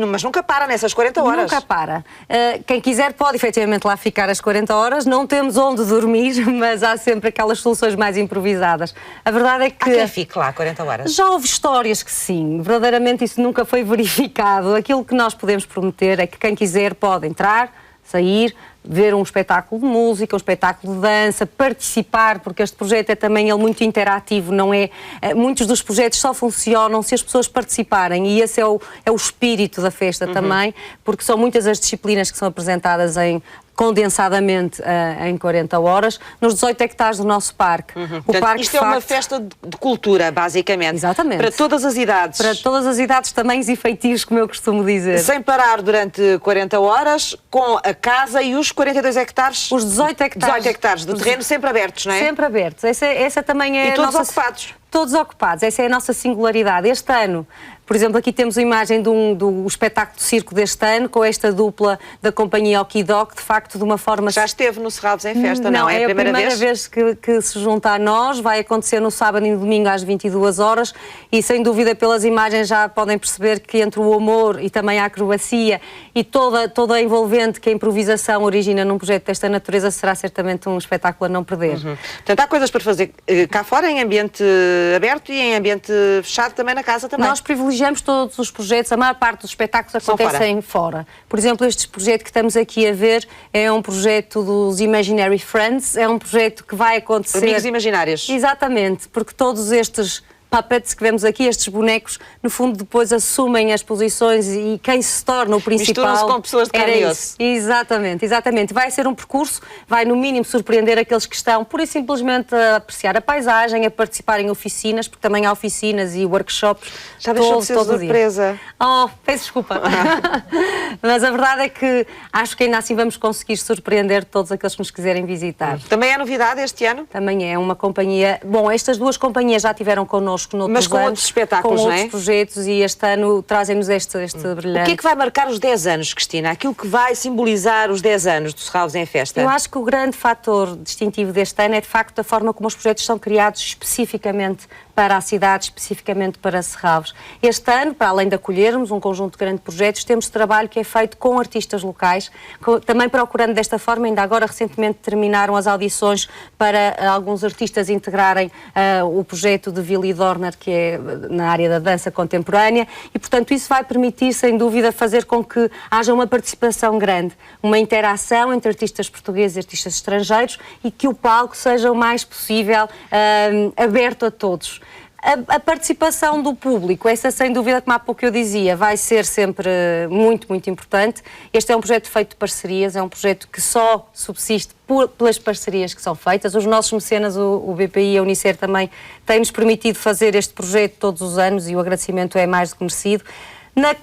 Mas nunca para nessas 40 horas? Nunca para. Quem quiser pode efetivamente lá ficar às 40 horas. Não temos onde dormir, mas há sempre aquelas soluções mais improvisadas. A verdade é que... Há quem fique lá 40 horas? Já houve histórias que sim. Verdadeiramente isso nunca foi verificado. Aquilo que nós podemos prometer é que quem quiser pode entrar, sair, ver um espetáculo de música, um espetáculo de dança, participar, porque este projeto é também muito interativo, não é? Muitos dos projetos só funcionam se as pessoas participarem, e esse é o espírito da festa também, porque são muitas as disciplinas que são apresentadas condensadamente em 40 horas, nos 18 hectares do nosso parque. Portanto, isto é uma festa de cultura, basicamente. Exatamente. Para todas as idades. Para todas as idades, tamanhos e feitios, como eu costumo dizer. Sem parar durante 40 horas, com a casa e os 42 hectares... Os 18 hectares. 18 hectares do terreno sempre abertos, não é? Sempre abertos. Essa também é e todos ocupados. Todos ocupados. Essa é a nossa singularidade. Este ano, por exemplo, aqui temos a imagem do espetáculo de circo deste ano, com esta dupla da companhia Okidok, de facto, de uma forma... Já esteve no Serralves em Festa, não? É a primeira vez que se junta a nós. Vai acontecer no sábado e no domingo às 22 horas e, sem dúvida, pelas imagens já podem perceber que entre o humor e também a acrobacia e toda a envolvente que a improvisação origina num projeto desta natureza, será certamente um espetáculo a não perder. Portanto, há coisas para fazer cá fora, em ambiente aberto, e em ambiente fechado também na casa também. Nós privilegiamos elogiamos todos os projetos, a maior parte dos espetáculos acontecem fora. Por exemplo, este projeto que estamos aqui a ver é um projeto dos Imaginary Friends, é um projeto que vai acontecer... Amigos imaginários. Exatamente, porque todos estes puppets que vemos aqui, estes bonecos, no fundo depois assumem as posições e quem se torna o principal... Misturam-se com pessoas de carne e osso. Exatamente, exatamente. Vai ser um percurso, vai no mínimo surpreender aqueles que estão pura e simplesmente a apreciar a paisagem, a participar em oficinas, porque também há oficinas e workshops. Já deixou de ser surpresa. Oh, peço desculpa. Mas a verdade é que acho que ainda assim vamos conseguir surpreender todos aqueles que nos quiserem visitar. Também é novidade este ano? Também é uma companhia... Bom, estas duas companhias já tiveram connosco mas com outros espetáculos, com não é? outros projetos, e este ano trazem-nos este brilhante. O que é que vai marcar os 10 anos, Cristina? Aquilo que vai simbolizar os 10 anos do Serralves em Festa? Eu acho que o grande fator distintivo deste ano é, de facto, a forma como os projetos são criados especificamente para a cidade, especificamente para Serralves. Este ano, para além de acolhermos um conjunto de grandes projetos, temos trabalho que é feito com artistas locais, também procurando desta forma. Ainda agora, recentemente, terminaram as audições para alguns artistas integrarem o projeto de Willy Dorner, que é na área da dança contemporânea, e, portanto, isso vai permitir, sem dúvida, fazer com que haja uma participação grande, uma interação entre artistas portugueses e artistas estrangeiros, e que o palco seja o mais possível aberto a todos. A participação do público, essa sem dúvida, como há pouco eu dizia, vai ser sempre muito, muito importante. Este é um projeto feito de parcerias, é um projeto que só subsiste pelas parcerias que são feitas. Os nossos mecenas, o BPI e a Unicer, também têm-nos permitido fazer este projeto todos os anos e o agradecimento é mais do que merecido.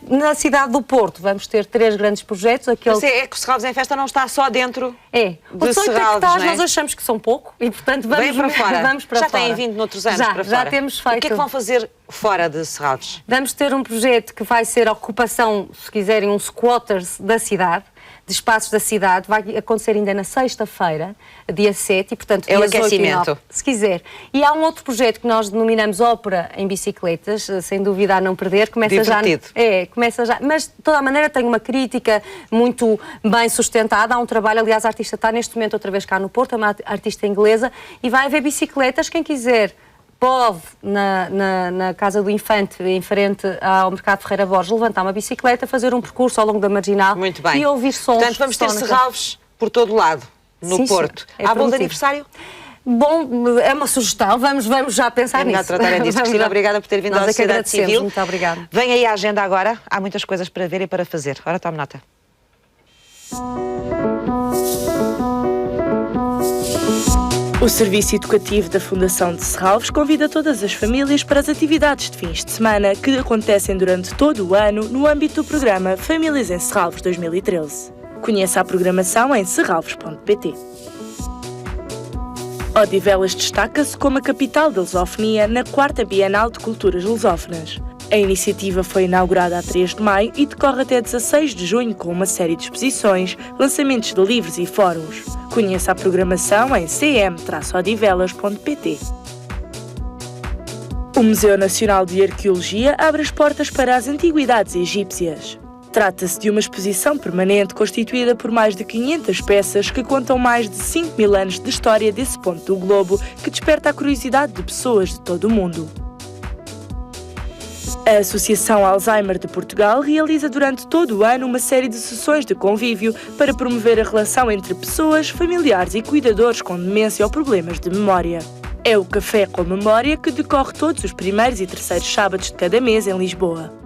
Na cidade do Porto vamos ter 3 grandes projetos. Mas é que o Serralves em Festa não está só dentro de Serralves, não é? Nós achamos que são pouco e, portanto, vamos para fora. Vamos para já fora. Têm vindo noutros anos para fora. Já temos feito. O que é que vão fazer fora de Serralves? Vamos ter um projeto que vai ser a ocupação, se quiserem, um squatters da cidade, de espaços da cidade. Vai acontecer ainda na sexta-feira, dia 7, e, portanto, é o dias 8 e 9, aquecimento. se quiser. E há um outro projeto que nós denominamos Ópera em Bicicletas, sem dúvida a não perder. Começa já, mas de toda a maneira tem uma crítica muito bem sustentada. Há um trabalho, aliás, a artista está neste momento outra vez cá no Porto, é uma artista inglesa, e vai haver bicicletas. Quem quiser pode, na Casa do Infante, em frente ao Mercado Ferreira Borges, levantar uma bicicleta, fazer um percurso ao longo da Marginal. Muito bem. E ouvir sons. Portanto, vamos ter Serralves por todo o lado, no Porto. Há bolo de aniversário? Bom, é uma sugestão, vamos já pensar nisso. Tratar disso. Cristina, obrigada por ter vindo à Sociedade Civil. Muito obrigada. Vem aí a agenda agora, há muitas coisas para ver e para fazer. Ora, tome nota. O Serviço Educativo da Fundação de Serralves convida todas as famílias para as atividades de fins de semana que acontecem durante todo o ano no âmbito do programa Famílias em Serralves 2013. Conheça a programação em serralves.pt. Odivelas destaca-se como a capital da lusofonia na 4ª Bienal de Culturas Lusófonas. A iniciativa foi inaugurada a 3 de maio e decorre até 16 de junho com uma série de exposições, lançamentos de livros e fóruns. Conheça a programação em cm-odivelas.pt. O Museu Nacional de Arqueologia abre as portas para as antiguidades egípcias. Trata-se de uma exposição permanente constituída por mais de 500 peças que contam mais de 5.000 anos de história desse ponto do globo que desperta a curiosidade de pessoas de todo o mundo. A Associação Alzheimer de Portugal realiza durante todo o ano uma série de sessões de convívio para promover a relação entre pessoas, familiares e cuidadores com demência ou problemas de memória. É o Café com Memória que decorre todos os primeiros e terceiros sábados de cada mês em Lisboa.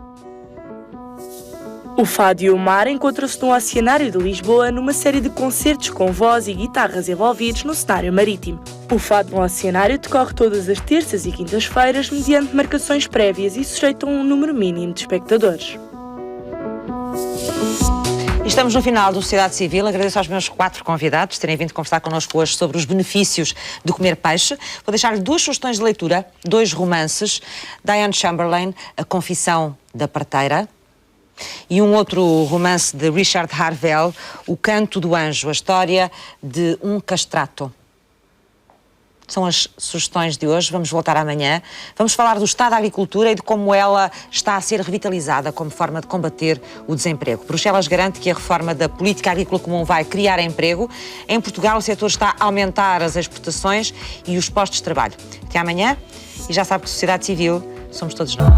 O Fado e o Mar encontram-se no Oceanário de Lisboa numa série de concertos com voz e guitarras envolvidos no cenário marítimo. O Fado no Oceanário decorre todas as terças e quintas-feiras mediante marcações prévias e sujeito a um número mínimo de espectadores. Estamos no final do Sociedade Civil. Agradeço aos meus 4 convidados terem vindo conversar connosco hoje sobre os benefícios de comer peixe. Vou deixar-lhe 2 sugestões de leitura, 2 romances. Diane Chamberlain, A Confissão da Parteira, e um outro romance de Richard Harvell, O Canto do Anjo, a história de um castrato. São as sugestões de hoje. Vamos voltar amanhã. Vamos falar do estado da agricultura e de como ela está a ser revitalizada como forma de combater o desemprego. Bruxelas garante que a reforma da política agrícola comum vai criar emprego. Em Portugal, o setor está a aumentar as exportações e os postos de trabalho. Até amanhã. E já sabe que Sociedade Civil somos todos nós.